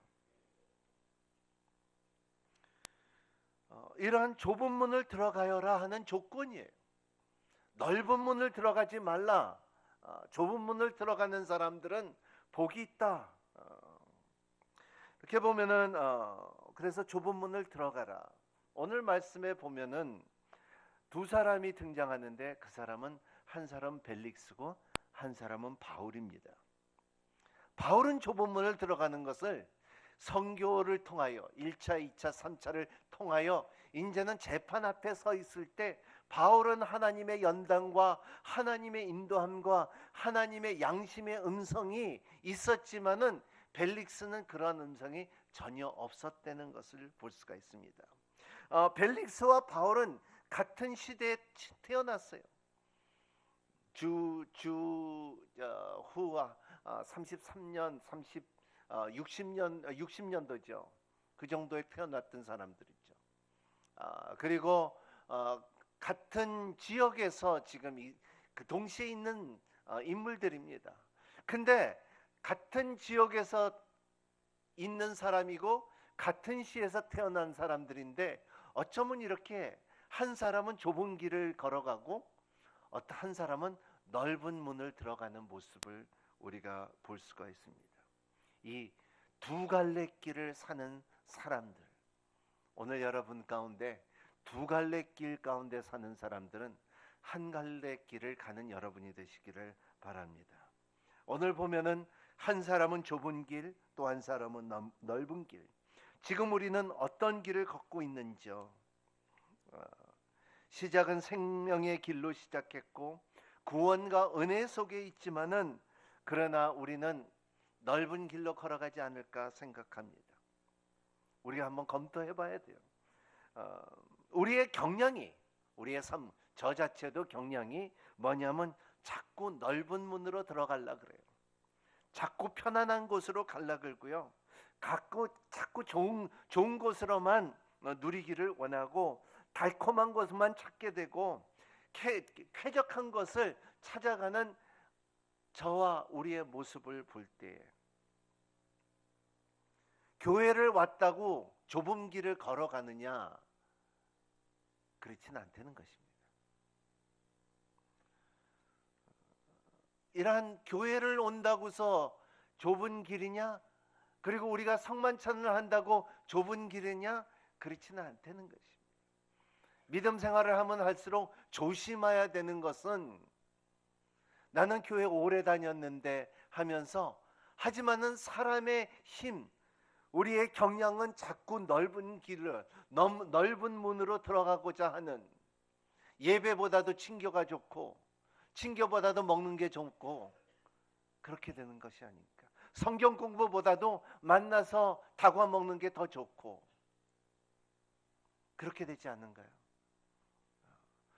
S4: 이러한 좁은 문을 들어가여라 하는 조건이에요. 넓은 문을 들어가지 말라. 좁은 문을 들어가는 사람들은 복이 있다. 이렇게 보면은 그래서 좁은 문을 들어가라. 오늘 말씀에 보면은 두 사람이 등장하는데 그 사람은 한 사람은 벨릭스고 한 사람은 바울입니다. 바울은 좁은 문을 들어가는 것을 선교를 통하여 1차, 2차, 3차를 통하여 이제는 재판 앞에 서 있을 때 바울은 하나님의 연단과 하나님의 인도함과 하나님의 양심의 음성이 있었지만은 벨릭스는 그러한 음성이 전혀 없었다는 것을 볼 수가 있습니다. 벨릭스와 바울은 같은 시대에 태어났어요. 후와 33년, 60년도죠. 그 정도에 태어났던 사람들이죠. 그리고 같은 지역에서 지금 그 동시에 있는 인물들입니다. 근데 같은 지역에서 있는 사람이고 같은 시에서 태어난 사람들인데 어쩌면 이렇게 한 사람은 좁은 길을 걸어가고 한 사람은 넓은 문을 들어가는 모습을 우리가 볼 수가 있습니다. 이 두 갈래 길을 사는 사람들, 오늘 여러분 가운데 두 갈래 길 가운데 사는 사람들은 한 갈래 길을 가는 여러분이 되시기를 바랍니다. 오늘 보면은 한 사람은 좁은 길, 또 한 사람은 넓은 길. 지금 우리는 어떤 길을 걷고 있는지요? 시작은 생명의 길로 시작했고 구원과 은혜 속에 있지만은 그러나 우리는 넓은 길로 걸어가지 않을까 생각합니다. 우리가 한번 검토해 봐야 돼요. 우리의 경향이, 우리의 삶, 저 자체도 경향이 뭐냐면 자꾸 넓은 문으로 들어가려 그래요. 자꾸 편안한 곳으로 가려 그러고요. 자꾸 좋은 곳으로만 누리기를 원하고 달콤한 것만 찾게 되고 쾌적한 것을 찾아가는 저와 우리의 모습을 볼 때 교회를 왔다고 좁은 길을 걸어가느냐? 그렇지는 않다는 것입니다. 이러한 교회를 온다고서 좁은 길이냐? 그리고 우리가 성만찬을 한다고 좁은 길이냐? 그렇지는 않다는 것입니다. 믿음 생활을 하면 할수록 조심해야 되는 것은, 나는 교회 오래 다녔는데 하면서, 하지만은 사람의 힘, 우리의 경향은 자꾸 넓은 길을, 넓은 문으로 들어가고자 하는, 예배보다도 친교가 좋고 친교보다도 먹는 게 좋고 그렇게 되는 것이 아닐까. 성경 공부보다도 만나서 다과 먹는 게 더 좋고 그렇게 되지 않는가요?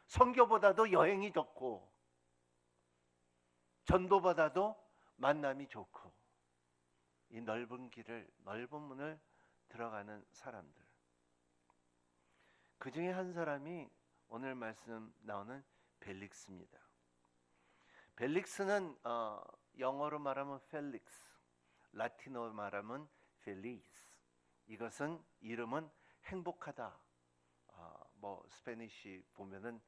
S4: 선교보다도 여행이 좋고 전도보다도 만남이 좋고, 이 넓은 길을, 넓은 문을 들어가는 사람들, 그 중에 한 사람이 오늘 말씀 나오는 벨릭스입니다. 벨릭스는 영어로 말하면 펠릭스, 라틴어로 말하면 펠리스. 이것은 이름은 행복하다. 뭐 스페니쉬 보면은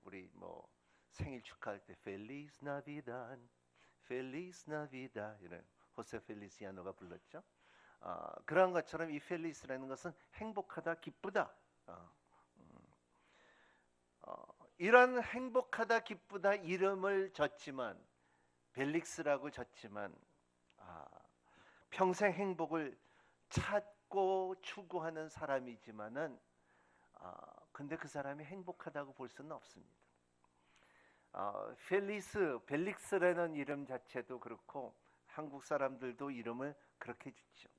S4: 우리 뭐 생일 축하할 때 펠리스 나비단, 펠리스 나비다, 이런 호세 펠리시아노가 불렀죠. 그런 것처럼 이 펠리스라는 것은 행복하다, 기쁘다. 이런 행복하다, 기쁘다 이름을 졌지만, 벨릭스라고 졌지만, 평생 행복을 찾고 추구하는 사람이지만은, 근데 그 사람이 행복하다고 볼 수는 없습니다. 벨릭스라는 이름 자체도 그렇고, 한국 사람들도 이름을 그렇게 짓죠.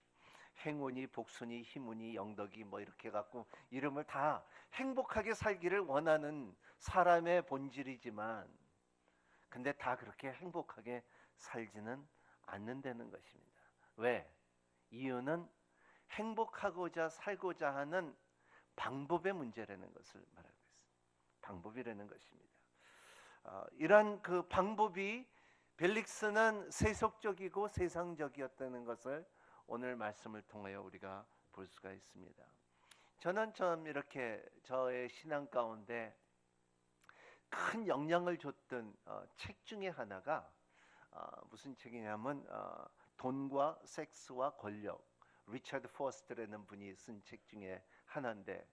S4: 행운이, 복순이, 희문이, 영덕이 뭐 이렇게 갖고 이름을 다 행복하게 살기를 원하는 사람의 본질이지만, 근데 다 그렇게 행복하게 살지는 않는다는 것입니다. 왜? 이유는 행복하고자 살고자 하는 방법의 문제라는 것을 말하고 있습니다. 방법이라는 것입니다. 이런 그 방법이, 벨릭스는 세속적이고 세상적이었다는 것을 오늘 말씀을 통하여 우리가 볼 수가 있습니다. 저는 좀 이렇게 저의 신앙 가운데 큰 영향을 줬던 책 중에 하나가 무슨 책이냐면 돈과 섹스와 권력, 리처드 포스터라는 분이 쓴 책 중에 하나인데,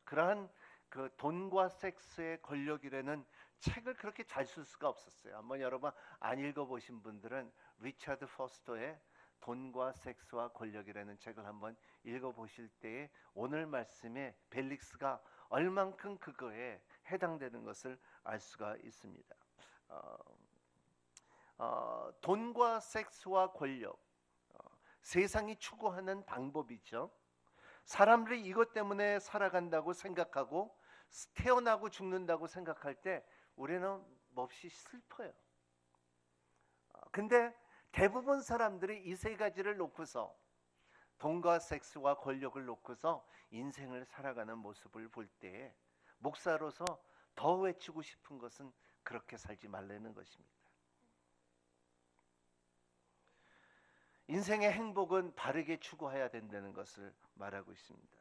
S4: 그러한 그 돈과 섹스의 권력이라는 책을 그렇게 잘 쓸 수가 없었어요. 한번 여러분 안 읽어보신 분들은 리처드 포스터의 돈과 섹스와 권력이라는 책을 한번 읽어보실 때에 오늘 말씀에 벨릭스가 얼만큼 그거에 해당되는 것을 알 수가 있습니다. 돈과 섹스와 권력, 세상이 추구하는 방법이죠. 사람들이 이것 때문에 살아간다고 생각하고 태어나고 죽는다고 생각할 때 우리는 몹시 슬퍼요. 근데 대부분 사람들이 이 세 가지를 놓고서, 돈과 섹스와 권력을 놓고서 인생을 살아가는 모습을 볼 때, 목사로서 더 외치고 싶은 것은 그렇게 살지 말라는 것입니다. 인생의 행복은 바르게 추구해야 된다는 것을 말하고 있습니다.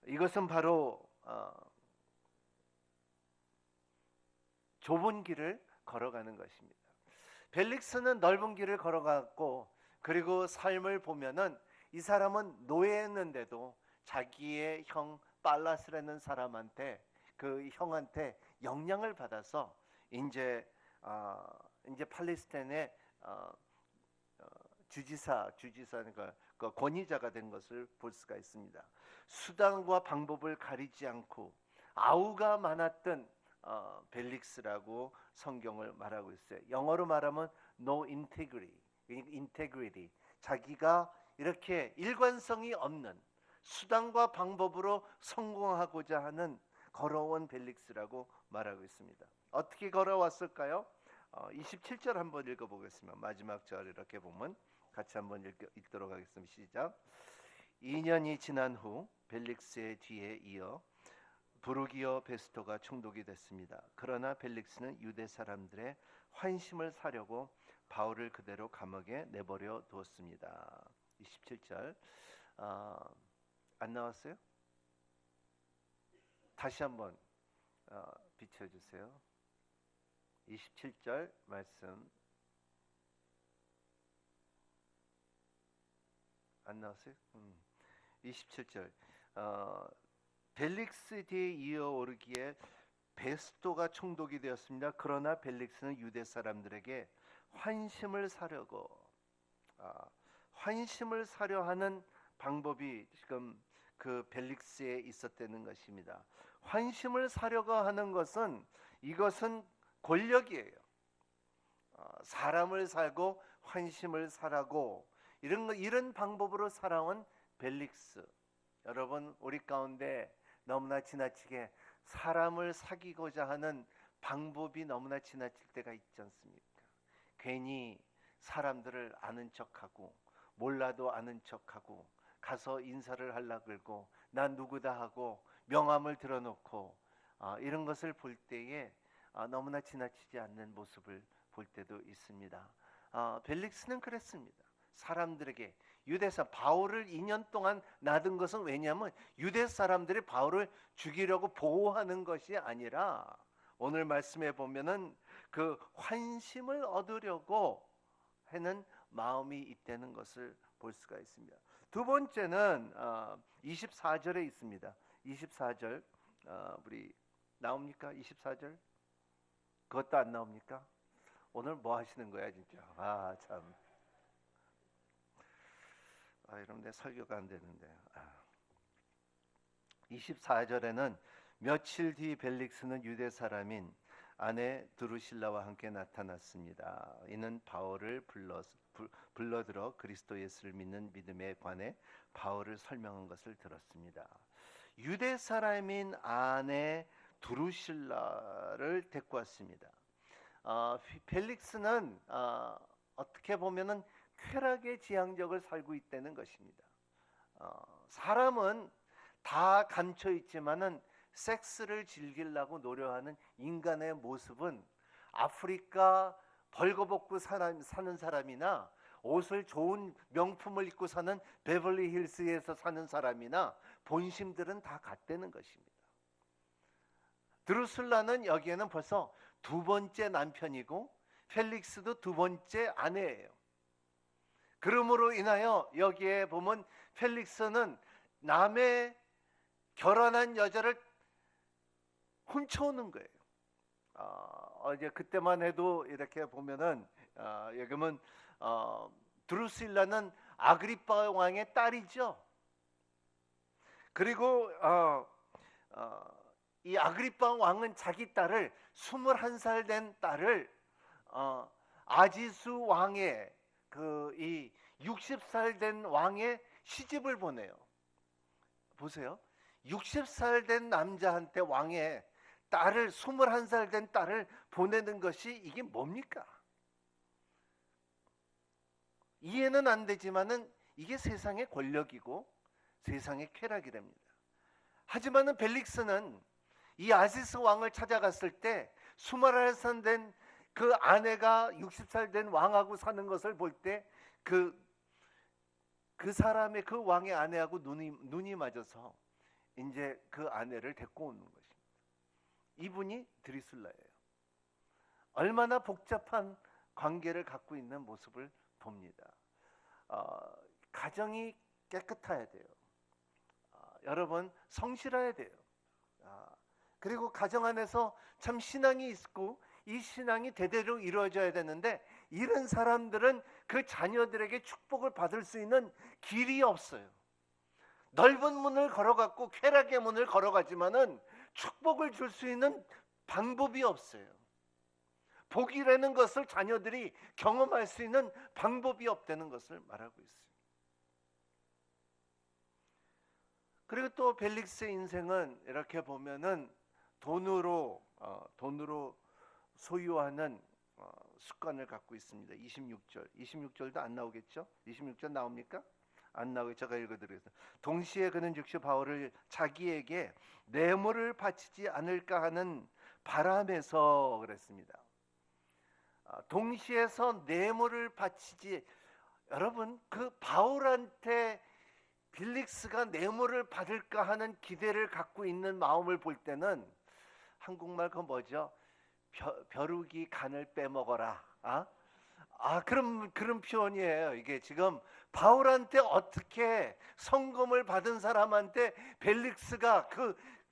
S4: 이것은 바로 좁은 길을 걸어가는 것입니다. 벨릭스는 넓은 길을 걸어갔고, 그리고 삶을 보면은 이 사람은 노예였는데도 자기의 형 빨라스라는 사람한테, 그 형한테 영향을 받아서 이제 팔레스타인의 주지사니까 그 권위자가 된 것을 볼 수가 있습니다. 수단과 방법을 가리지 않고 아우가 많았던 벨릭스라고 성경을 말하고 있어요. 영어로 말하면 no integrity. 자기가 이렇게 일관성이 없는 수단과 방법으로 성공하고자 하는 걸어온 벨릭스라고 말하고 있습니다. 어떻게 걸어왔을까요? 27절 한번 읽어보겠습니다. 마지막 절 이렇게 보면 같이 한번 읽도록 하겠습니다. 시작. 2년이 지난 후 벨릭스의 뒤에 이어 부르기어 베스토가 총독이 됐습니다. 그러나 벨릭스는 유대 사람들의 환심을 사려고 바울을 그대로 감옥에 내버려 두었습니다. 27절 안 나왔어요? 다시 한번 비춰주세요. 27절 말씀 안 나왔어요? 27절. 벨릭스 뒤에 이어오르기에 베스도가 총독이 되었습니다. 그러나 벨릭스는 유대 사람들에게 환심을 사려 하는 방법이 지금 그 벨릭스에 있었다는 것입니다. 환심을 사려고 하는 것은 이것은 권력이에요. 사람을 살고 환심을 사라고 이런 방법으로 살아온 벨릭스. 여러분, 우리 가운데 너무나 지나치게 사람을 사귀고자 하는 방법이 너무나 지나칠 때가 있지 않습니까? 괜히 사람들을 아는 척하고 몰라도 아는 척하고 가서 인사를 하려 그러고 난 누구다 하고 명함을 들어놓고 이런 것을 볼 때에 너무나 지나치지 않는 모습을 볼 때도 있습니다. 벨릭스는 그랬습니다. 사람들에게 유대사 바울을 2년 동안 놔둔 것은 왜냐하면 유대 사람들이 바울을 죽이려고 보호하는 것이 아니라 오늘 말씀에 보면은 그 환심을 얻으려고 하는 마음이 있다는 것을 볼 수가 있습니다. 두 번째는 24절에 있습니다. 24절 우리 나옵니까? 24절 그것도 안 나옵니까? 오늘 뭐 하시는 거야 진짜? 참. 이러면 내 설교가 안 되는데. 24절에는 며칠 뒤 벨릭스는 유대 사람인 아내 드루실라와 함께 나타났습니다. 이는 바울을 불러들어 그리스도 예수를 믿는 믿음에 관해 바울을 설명한 것을 들었습니다. 유대 사람인 아내 드루실라를 데리고 왔습니다. 벨릭스는 어떻게 보면은 쾌락의 지향적을 살고 있다는 것입니다. 사람은 다 감춰 있지만은 섹스를 즐기려고 노력하는 인간의 모습은 아프리카 벌거벗고 사는 사람이나 옷을 좋은 명품을 입고 사는 베벌리 힐스에서 사는 사람이나 본심들은 다 같다는 것입니다. 드루슬라는 여기에는 벌써 두 번째 남편이고 펠릭스도 두 번째 아내예요. 그러므로 인하여 여기에 보면 펠릭스는 남의 결혼한 여자를 훔쳐오는 거예요. 이제 그때만 해도 이렇게 보면은 여기 보면 드루실라는 아그리파 왕의 딸이죠. 그리고 이 아그리파 왕은 자기 딸을 21살 된 딸을 아지수 왕의 이 60살 된 왕의 시집을 보내요. 보세요. 60살 된 남자한테 왕의 딸을 21살 된 딸을 보내는 것이 이게 뭡니까? 이해는 안 되지만은 이게 세상의 권력이고 세상의 쾌락이랍니다. 하지만은 벨릭스는 이 아시스 왕을 찾아갔을 때 21살 된 그 아내가 60살 된 왕하고 사는 것을 볼 때 그 사람의 그 왕의 아내하고 눈이 맞아서 이제 그 아내를 데리고 오는 것입니다. 이분이 드리슬라예요. 얼마나 복잡한 관계를 갖고 있는 모습을 봅니다. 가정이 깨끗해야 돼요. 여러분 성실해야 돼요. 그리고 가정 안에서 참 신앙이 있고 이 신앙이 대대로 이루어져야 되는데 이런 사람들은 그 자녀들에게 축복을 받을 수 있는 길이 없어요. 넓은 문을 걸어갔고 쾌락의 문을 걸어가지만은 축복을 줄 수 있는 방법이 없어요. 복이라는 것을 자녀들이 경험할 수 있는 방법이 없다는 것을 말하고 있어요. 그리고 또 벨릭스의 인생은 이렇게 보면은 돈으로 소유하는 습관을 갖고 있습니다. 26절도 안 나오겠죠? 26절 나옵니까? 안 나오게 제가 읽어드리겠습니다. 동시에 그는 즉시 바울을 자기에게 뇌물을 바치지 않을까 하는 바람에서 그랬습니다. 동시에서 뇌물을 바치지, 여러분 그 바울한테 벨릭스가 뇌물을 받을까 하는 기대를 갖고 있는 마음을 볼 때는 한국말 그 뭐죠? 벼룩이 간을 빼먹어라. 그런 표현이에요. 이게 지금 바울한테 어떻게 성금을 받은 사람한테 벨릭스가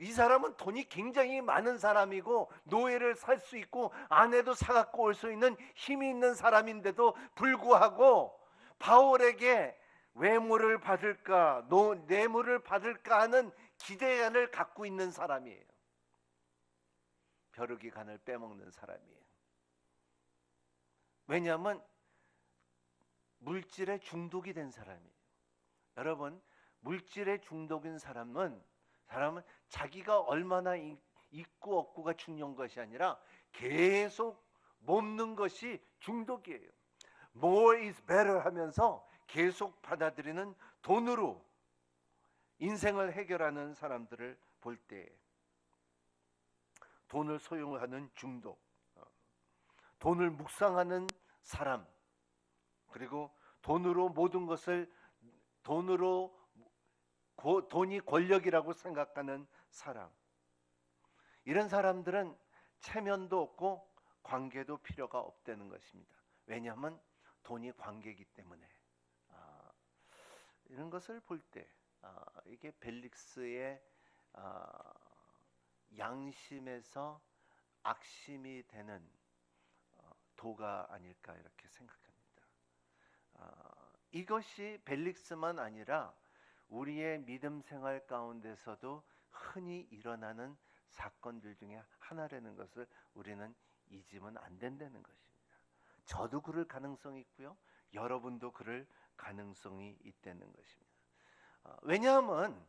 S4: 이 사람은 돈이 굉장히 많은 사람이고 노예를 살 수 있고 아내도 사갖고 올 수 있는 힘이 있는 사람인데도 불구하고 바울에게 외모를 받을까 뇌물을 받을까 하는 기대감을 갖고 있는 사람이에요. 벼룩이 간을 빼먹는 사람이에요. 왜냐하면 물질에 중독이 된 사람이에요. 여러분, 물질에 중독인 사람은 자기가 얼마나 있고 없고가 중요한 것이 아니라 계속 먹는 것이 중독이에요. More is better 하면서 계속 받아들이는 돈으로 인생을 해결하는 사람들을 볼 때 돈을 소유하는 중독, 돈을 묵상하는 사람, 그리고 돈으로 모든 것을 돈이 권력이라고 생각하는 사람, 이런 사람들은 체면도 없고 관계도 필요가 없다는 것입니다. 왜냐하면 돈이 관계이기 때문에. 이런 것을 볼 때 이게 벨릭스의 양심에서 악심이 되는 도가 아닐까 이렇게 생각합니다. 이것이 벨릭스만 아니라 우리의 믿음 생활 가운데서도 흔히 일어나는 사건들 중에 하나라는 것을 우리는 잊으면 안 된다는 것입니다. 저도 그럴 가능성이 있고요. 여러분도 그럴 가능성이 있다는 것입니다. 왜냐하면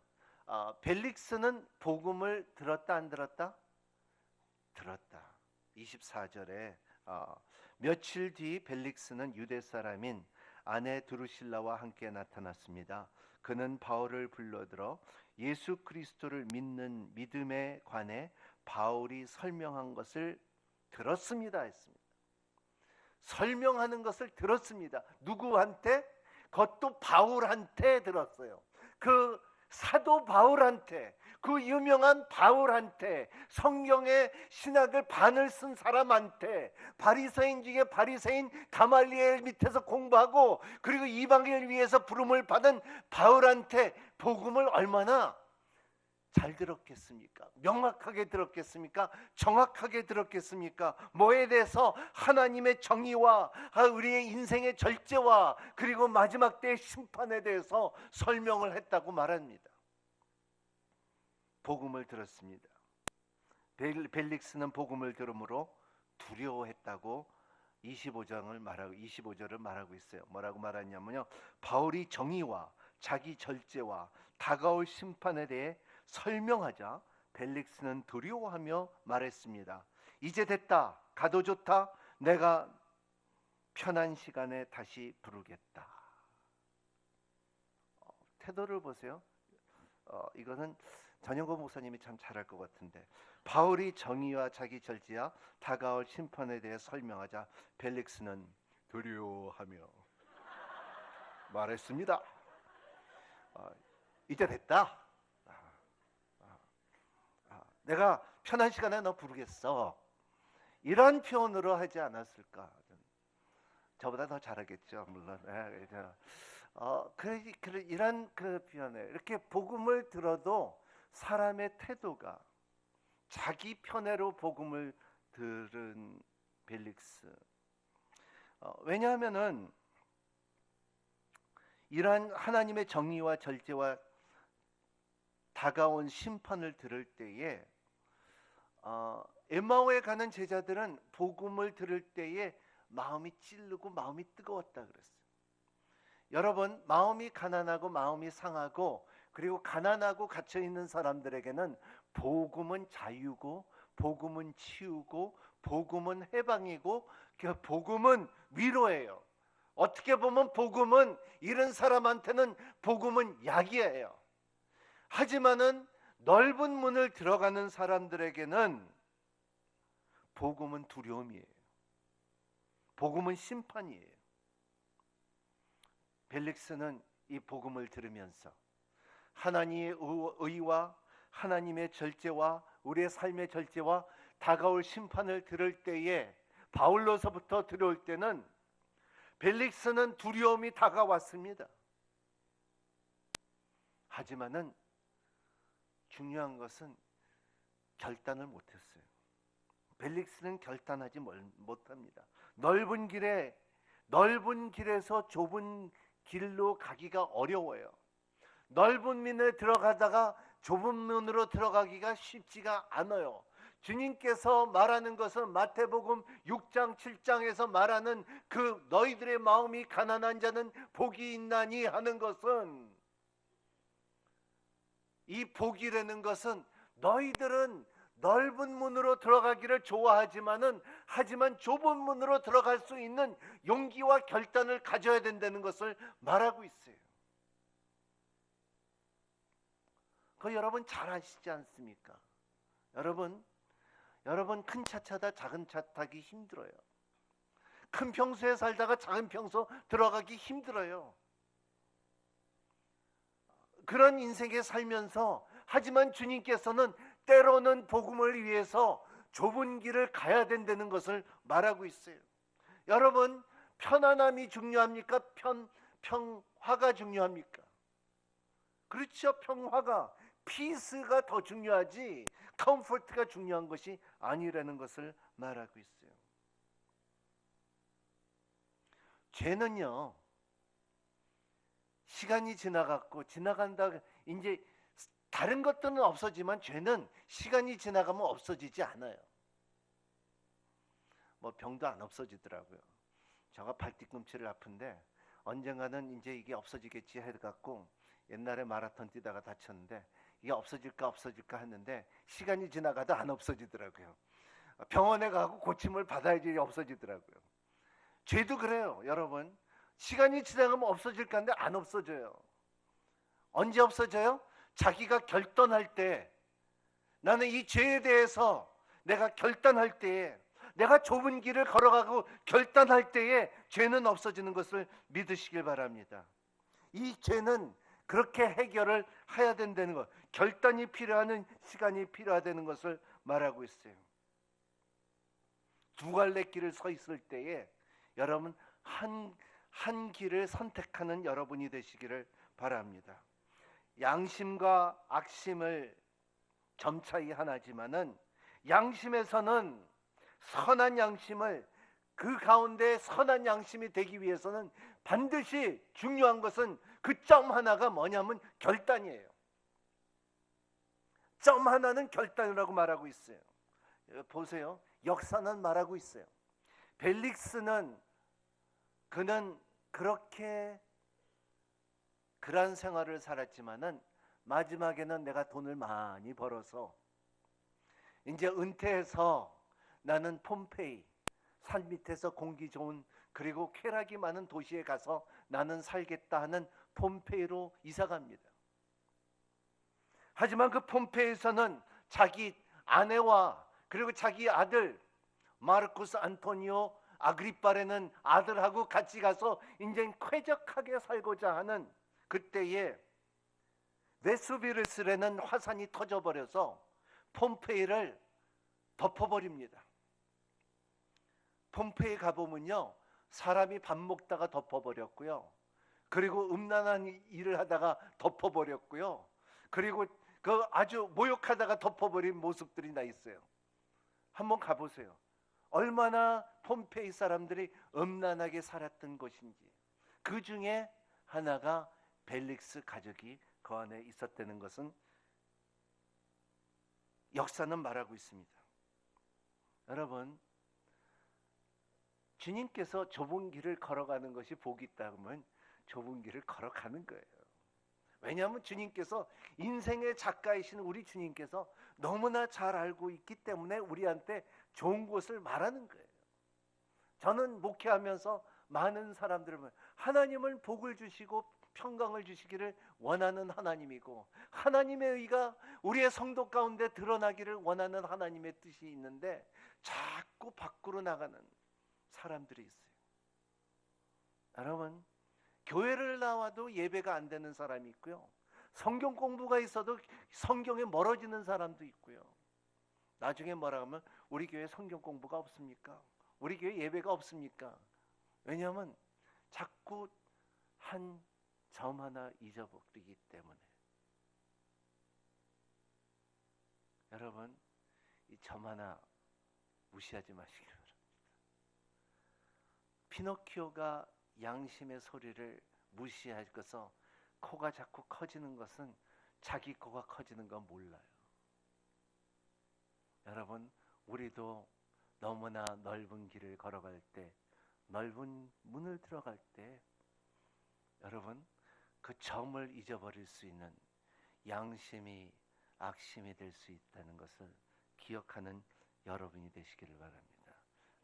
S4: 벨릭스는 복음을 들었다 안 들었다? 들었다. 24절에 며칠 뒤 벨릭스는 유대 사람인 아내 드루실라와 함께 나타났습니다. 그는 바울을 불러들어 예수 그리스도를 믿는 믿음에 관해 바울이 설명한 것을 들었습니다 했습니다. 설명하는 것을 들었습니다. 누구한테? 그것도 바울한테 들었어요. 그 사도 바울한테, 그 유명한 바울한테, 성경의 신학을 반을 쓴 사람한테, 바리새인 중에 바리새인 가말리엘 밑에서 공부하고 그리고 이방인을 위해서 부름을 받은 바울한테 복음을 얼마나 잘 들었겠습니까? 명확하게 들었겠습니까? 정확하게 들었겠습니까? 뭐에 대해서? 하나님의 정의와 우리의 인생의 절제와 그리고 마지막 때의 심판에 대해서 설명을 했다고 말합니다. 복음을 들었습니다. 벨릭스는 복음을 들음으로 두려워했다고 25절을 말하고 있어요. 뭐라고 말하냐면요, 바울이 정의와 자기 절제와 다가올 심판에 대해 설명하자 벨릭스는 두려워하며 말했습니다. 이제 됐다. 가도 좋다. 내가 편한 시간에 다시 부르겠다. 태도를 보세요. 이거는 전영고 목사님이 참 잘할 것 같은데, 바울이 정의와 자기 절제와 다가올 심판에 대해 설명하자 벨릭스는 두려워하며 말했습니다. 이제 됐다. 내가 편한 시간에 너 부르겠어. 이런 표현으로 하지 않았을까? 저보다 더 잘하겠죠, 물론. 이런 표현에 이렇게 복음을 들어도 사람의 태도가 자기 편애로 복음을 들은 벨릭스. 왜냐하면은 이러한 하나님의 정의와 절제와 다가온 심판을 들을 때에 엠마오에 가는 제자들은 복음을 들을 때에 마음이 찔르고 마음이 뜨거웠다 그랬어요. 여러분, 마음이 가난하고 마음이 상하고 그리고 가난하고 갇혀 있는 사람들에게는 복음은 자유고 복음은 치유고 복음은 해방이고 복음은 위로예요. 어떻게 보면 복음은 이런 사람한테는 복음은 약이에요. 하지만은 넓은 문을 들어가는 사람들에게는 복음은 두려움이에요. 복음은 심판이에요. 벨릭스는 이 복음을 들으면서 하나님의 의와 하나님의 절제와 우리의 삶의 절제와 다가올 심판을 들을 때에 바울로서부터 들어올 때는 벨릭스는 두려움이 다가왔습니다. 하지만은 중요한 것은 결단을 못했어요. 벨릭스는 결단하지 못합니다. 넓은 길에서 좁은 길로 가기가 어려워요. 넓은 문에 들어가다가 좁은 문으로 들어가기가 쉽지가 않아요. 주님께서 말하는 것은 마태복음 6장 7장에서 말하는 그 너희들의 마음이 가난한 자는 복이 있나니 하는 것은, 이 복이라는 것은 너희들은 넓은 문으로 들어가기를 하지만 좁은 문으로 들어갈 수 있는 용기와 결단을 가져야 된다는 것을 말하고 있어요. 그거 여러분 잘 아시지 않습니까? 여러분 큰 차 타다 작은 차 타기 힘들어요. 큰 평소에 살다가 작은 평소 들어가기 힘들어요. 그런 인생에 살면서, 하지만 주님께서는 때로는 복음을 위해서 좁은 길을 가야 된다는 것을 말하고 있어요. 여러분, 편안함이 중요합니까? 평화가 중요합니까? 그렇죠. 평화가, 피스가 더 중요하지 컴포트가 중요한 것이 아니라는 것을 말하고 있어요. 죄는요, 시간이 지나간다, 이제 다른 것들은 없어지만 죄는 시간이 지나가면 없어지지 않아요. 뭐 병도 안 없어지더라고요. 제가 발뒤꿈치를 아픈데 언젠가는 이제 이게 없어지겠지 해갖고 옛날에 마라톤 뛰다가 다쳤는데 이게 없어질까 했는데 시간이 지나가도 안 없어지더라고요. 병원에 가고 고침을 받아야지 없어지더라고요. 죄도 그래요. 여러분, 시간이 지나가면 없어질까 하는데 안 없어져요. 언제 없어져요? 자기가 결단할 때, 나는 이 죄에 대해서 내가 결단할 때에, 내가 좁은 길을 걸어가고 결단할 때에 죄는 없어지는 것을 믿으시길 바랍니다. 이 죄는 그렇게 해결을 해야 된다는 것, 결단이 필요하는 시간이 필요하다는 것을 말하고 있어요. 두 갈래 길을 서 있을 때에 여러분 한 길을 선택하는 여러분이 되시기를 바랍니다. 양심과 악심을 점차이 하나지만은 양심에서는 선한 양심을, 그 가운데 선한 양심이 되기 위해서는 반드시 중요한 것은 그 점 하나가 뭐냐면 결단이에요. 점 하나는 결단이라고 말하고 있어요. 보세요. 역사는 말하고 있어요. 벨릭스는 그는 그렇게 그런 생활을 살았지만은 마지막에는 내가 돈을 많이 벌어서 이제 은퇴해서 나는 폼페이, 산 밑에서 공기 좋은 그리고 쾌락이 많은 도시에 가서 나는 살겠다 하는 폼페이로 이사 갑니다. 하지만 그 폼페이에서는 자기 아내와 그리고 자기 아들 마르쿠스 안토니오 아그리빠라는 아들하고 같이 가서 이제 쾌적하게 살고자 하는 그때에 베수비루스라는 화산이 터져버려서 폼페이를 덮어버립니다. 폼페이 가보면요, 사람이 밥 먹다가 덮어버렸고요, 그리고 음란한 일을 하다가 덮어버렸고요, 그리고 그 아주 모욕하다가 덮어버린 모습들이 나 있어요. 한번 가보세요. 얼마나 폼페이 사람들이 음란하게 살았던 것인지. 그 중에 하나가 벨릭스 가족이 그 안에 있었다는 것은 역사는 말하고 있습니다. 여러분, 주님께서 좁은 길을 걸어가는 것이 복이 있다면 좁은 길을 걸어가는 거예요. 왜냐하면 주님께서, 인생의 작가이신 우리 주님께서 너무나 잘 알고 있기 때문에 우리한테 좋은 것을 말하는 거예요. 저는 목회하면서 많은 사람들은 하나님은 복을 주시고 평강을 주시기를 원하는 하나님이고, 하나님의 의가 우리의 성도 가운데 드러나기를 원하는 하나님의 뜻이 있는데 자꾸 밖으로 나가는 사람들이 있어요. 여러분, 교회를 나와도 예배가 안 되는 사람이 있고요, 성경 공부가 있어도 성경에 멀어지는 사람도 있고요. 나중에 뭐라 하면 우리 교회 성경 공부가 없습니까? 우리 교회 예배가 없습니까? 왜냐하면 자꾸 한 점 하나 잊어버리기 때문에 여러분 이 점 하나 무시하지 마시기 바랍니다. 피노키오가 양심의 소리를 무시하고서 코가 자꾸 커지는 것은 자기 코가 커지는 건 몰라요. 여러분 우리도 너무나 넓은 길을 걸어갈 때, 넓은 문을 들어갈 때 여러분 그 점을 잊어버릴 수 있는 양심이 악심이 될 수 있다는 것을 기억하는 여러분이 되시기를 바랍니다.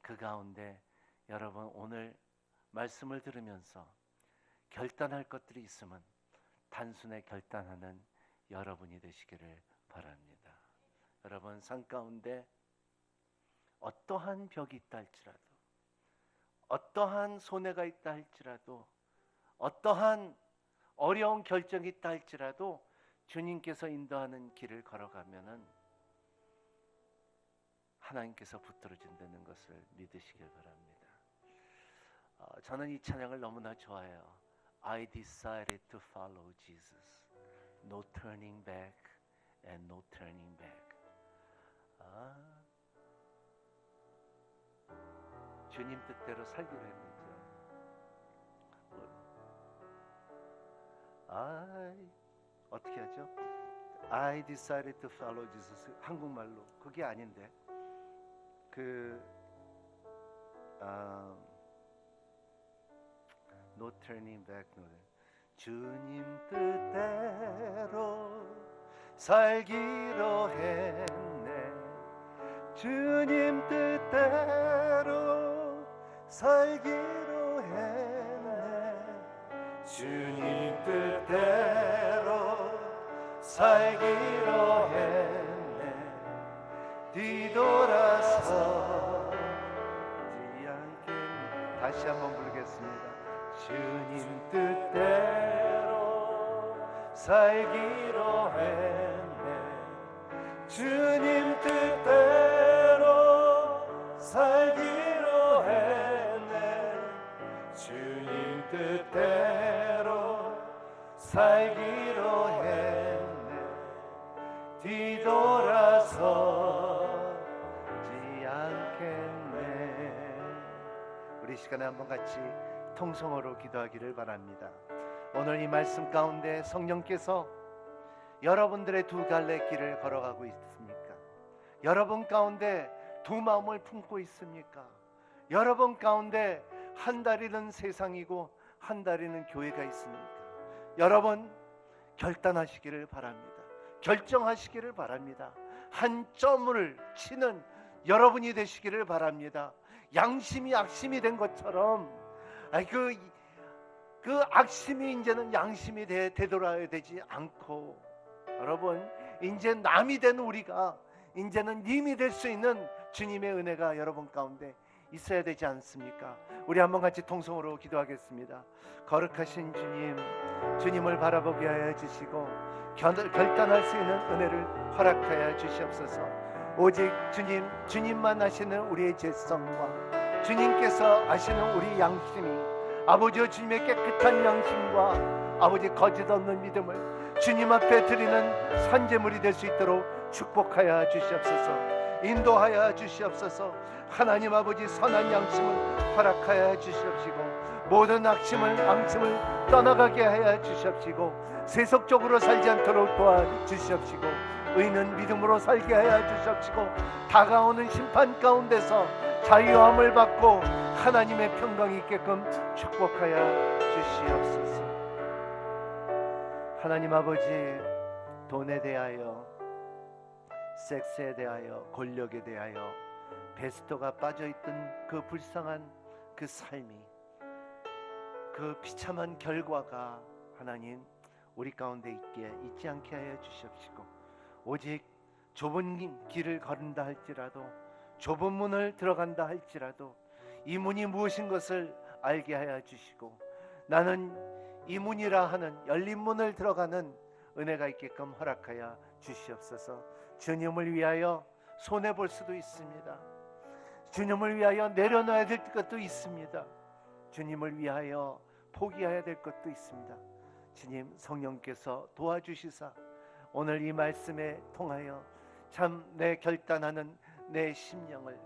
S4: 그 가운데 여러분 오늘 말씀을 들으면서 결단할 것들이 있으면 단순히 결단하는 여러분이 되시기를 바랍니다. 여러분 삶 가운데 어떠한 벽이 있다 할지라도, 어떠한 손해가 있다 할지라도, 어떠한 어려운 결정이 있다 할지라도 주님께서 인도하는 길을 걸어가면은 하나님께서 붙들어준다는 것을 믿으시길 바랍니다. 저는 이 찬양을 너무나 좋아해요. I decided to follow Jesus. No turning back and no turning back. 주님 뜻대로 살기로 했는지요. 어떻게 하죠? I decided to follow Jesus. 한국말로 그게 아닌데 No turning back. 주님 뜻대로 살기로 했네. 주님 뜻대로 살기로 했네. 주님 뜻대로 살기로 했네. 뒤돌아서지 않겠네. 다시 한번 부르겠습니다. 주님 뜻대로 살기로 했네. 주님 뜻대로 살기로 했네. 주님 뜻대로 살기로 했네. 뒤돌아서지 않겠네. 우리 시간에 한번 같이 통성으로 기도하기를 바랍니다. 오늘 이 말씀 가운데 성령께서 여러분들의 두 갈래 길을 걸어가고 있습니까? 여러분 가운데 두 마음을 품고 있습니까? 여러분 가운데 한 다리는 세상이고 한 다리는 교회가 있습니까? 여러분 결단하시기를 바랍니다. 결정하시기를 바랍니다. 한 점을 치는 여러분이 되시기를 바랍니다. 양심이 악심이 된 것처럼 그 악심이 이제는 양심이 되돌아야 되지 않고, 여러분 이제 남이 된 우리가 이제는 님이 될 수 있는 주님의 은혜가 여러분 가운데 있어야 되지 않습니까? 우리 한번 같이 통성으로 기도하겠습니다. 거룩하신 주님, 주님을 바라보게 하여 주시고 결단할 수 있는 은혜를 허락하여 주시옵소서. 오직 주님만 아시는 우리의 죄성과 주님께서 아시는 우리 양심이, 아버지와 주님의 깨끗한 양심과 아버지 거짓 없는 믿음을 주님 앞에 드리는 산제물이 될 수 있도록 축복하여 주시옵소서. 인도하여 주시옵소서. 하나님 아버지 선한 양심을 허락하여 주시옵시고 모든 양심을 떠나가게 하여 주시옵시고 세속적으로 살지 않도록 도와주시옵시고 의는 믿음으로 살게 하여 주시옵시고 다가오는 심판 가운데서 자유함을 받고 하나님의 평강이 있게끔 축복하여 주시옵소서. 하나님 아버지, 돈에 대하여, 섹스에 대하여, 권력에 대하여 베스토가 빠져있던 그 불쌍한 그 삶이, 그 비참한 결과가 하나님 우리 가운데 있지 않게 하여 주시옵시고 오직 좁은 길을 걸은다 할지라도, 좁은 문을 들어간다 할지라도 이 문이 무엇인 것을 알게 하여 주시고 나는 이 문이라 하는 열린 문을 들어가는 은혜가 있게끔 허락하여 주시옵소서. 주님을 위하여 손해볼 수도 있습니다. 주님을 위하여 내려놔야 될 것도 있습니다. 주님을 위하여 포기해야 될 것도 있습니다. 주님 성령께서 도와주시사 오늘 이 말씀에 통하여 참 내 결단하는 내 심령을,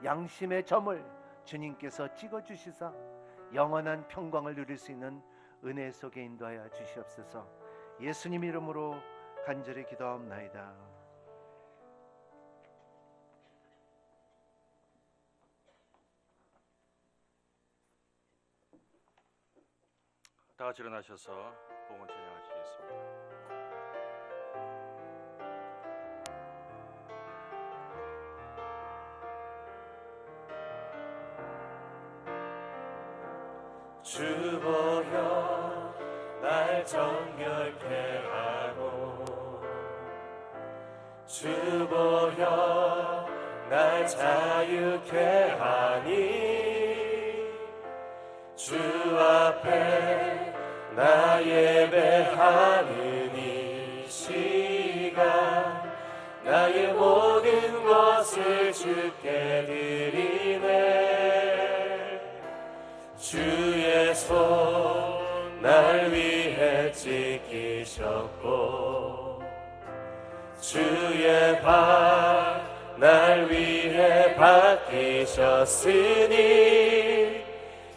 S4: 양심의 점을 주님께서 찍어주시사 영원한 평강을 누릴 수 있는 은혜 속에 인도하여 주시옵소서. 예수님 이름으로 간절히 기도하옵나이다.
S3: 다 같이 일어나셔서 봉헌 찬양하시겠습니다.
S1: 주 보여 날 정결케 하고 주 보여 날 자유케 하니 주 앞에 나 예배하는 이 시간 나의 모든 것을 주께 드리네. 주의 손 날 위해 지키셨고 주의 발 날 위해 밝히셨으니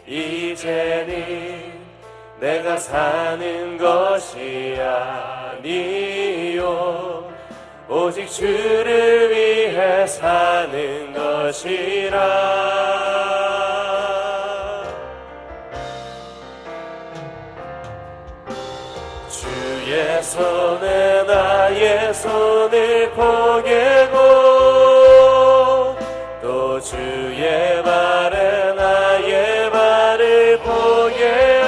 S1: 이제는 내가 사는 것이 아니요 오직 주를 위해 사는 것이라. 주의 손에 나의 손을 포개고 또 주의 발에 나의 발을 포개어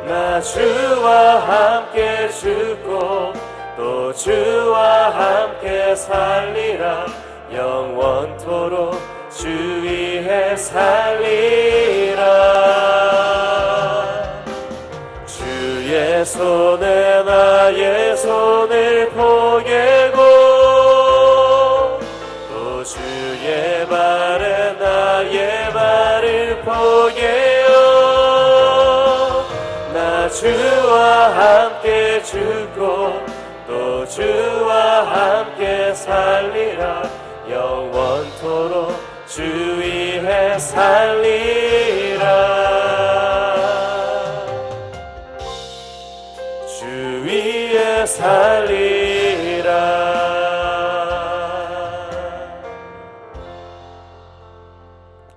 S1: 나 주와 함께 죽고 또 주와 함께 살리라. 영원토록 주 위에 살리라. 주의 손에 나의 손을 포개고 또 주의 발에 나의 발을 포개어 나 주와 함께 죽고 또 주와 함께 살리라. 영원토록 주 위에 살리라. 주 위에 살리라.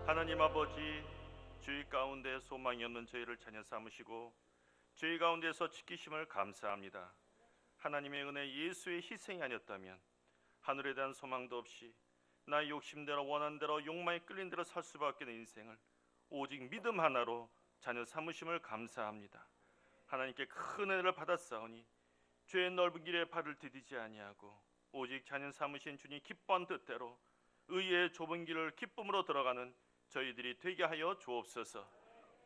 S3: 하나님 아버지, 주의 가운데 소망이 없는 저희를 자녀 삼으시고 저희 가운데서 지키심을 감사합니다. 하나님의 은혜 예수의 희생이 아니었다면 하늘에 대한 소망도 없이 나의 욕심대로 원하는 대로 욕망에 끌린 대로 살 수밖에 없는 인생을 오직 믿음 하나로 자녀 삼으심을 감사합니다. 하나님께 큰 은혜를 받았사오니 죄의 넓은 길에 발을 디디지 아니하고 오직 자녀 삼으신 주님 기뻐한 뜻대로 의의 좁은 길을 기쁨으로 들어가는 저희들이 되게 하여 주옵소서.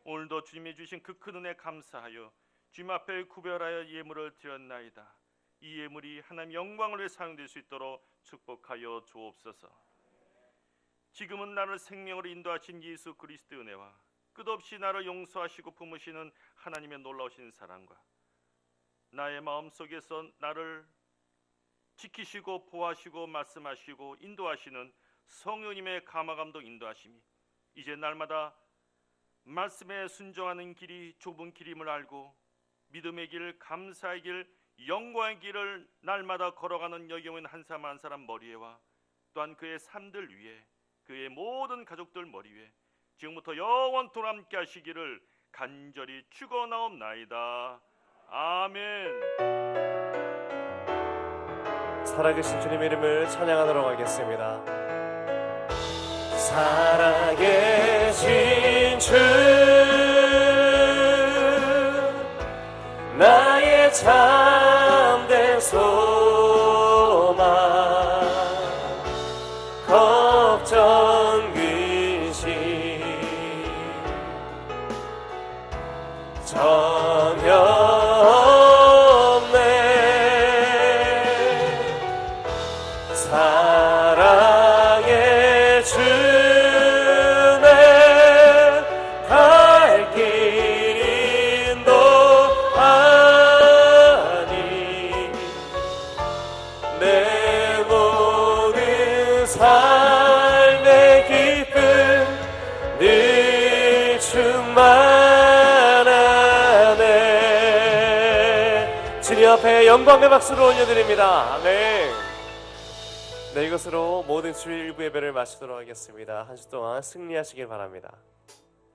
S3: 오늘도 주님이 주신 그 큰 은혜 감사하여 주님 앞에 구별하여 예물을 드렸나이다. 이 예물이 하나님 영광을 위해 사용될 수 있도록 축복하여 주옵소서. 지금은 나를 생명으로 인도하신 예수 그리스도의 은혜와 끝없이 나를 용서하시고 품으시는 하나님의 놀라우신 사랑과 나의 마음속에서 나를 지키시고 보호하시고 말씀하시고 인도하시는 성령님의 감화감동 인도하심이 이제 날마다 말씀에 순종하는 길이 좁은 길임을 알고 믿음의 길, 감사의 길, 영광의 길을 날마다 걸어가는 여경은 한 사람 한 사람 머리에와 또한 그의 삶들 위에 그의 모든 가족들 머리 위에 지금부터 영원토록 함께 하시기를 간절히 축원하옵나이다. 아멘.
S1: 살아계신 주님의 이름을 찬양하도록 하겠습니다. 살아계신 주 나의 참된 소망 걱정 근심 전혀 없네. 사랑의 주네 앞에 영광의 박수로 올려드립니다. 아멘. 네, 이것으로 모든 주일 일부 예배를 마치도록 하겠습니다. 한 주 동안 승리하시길 바랍니다.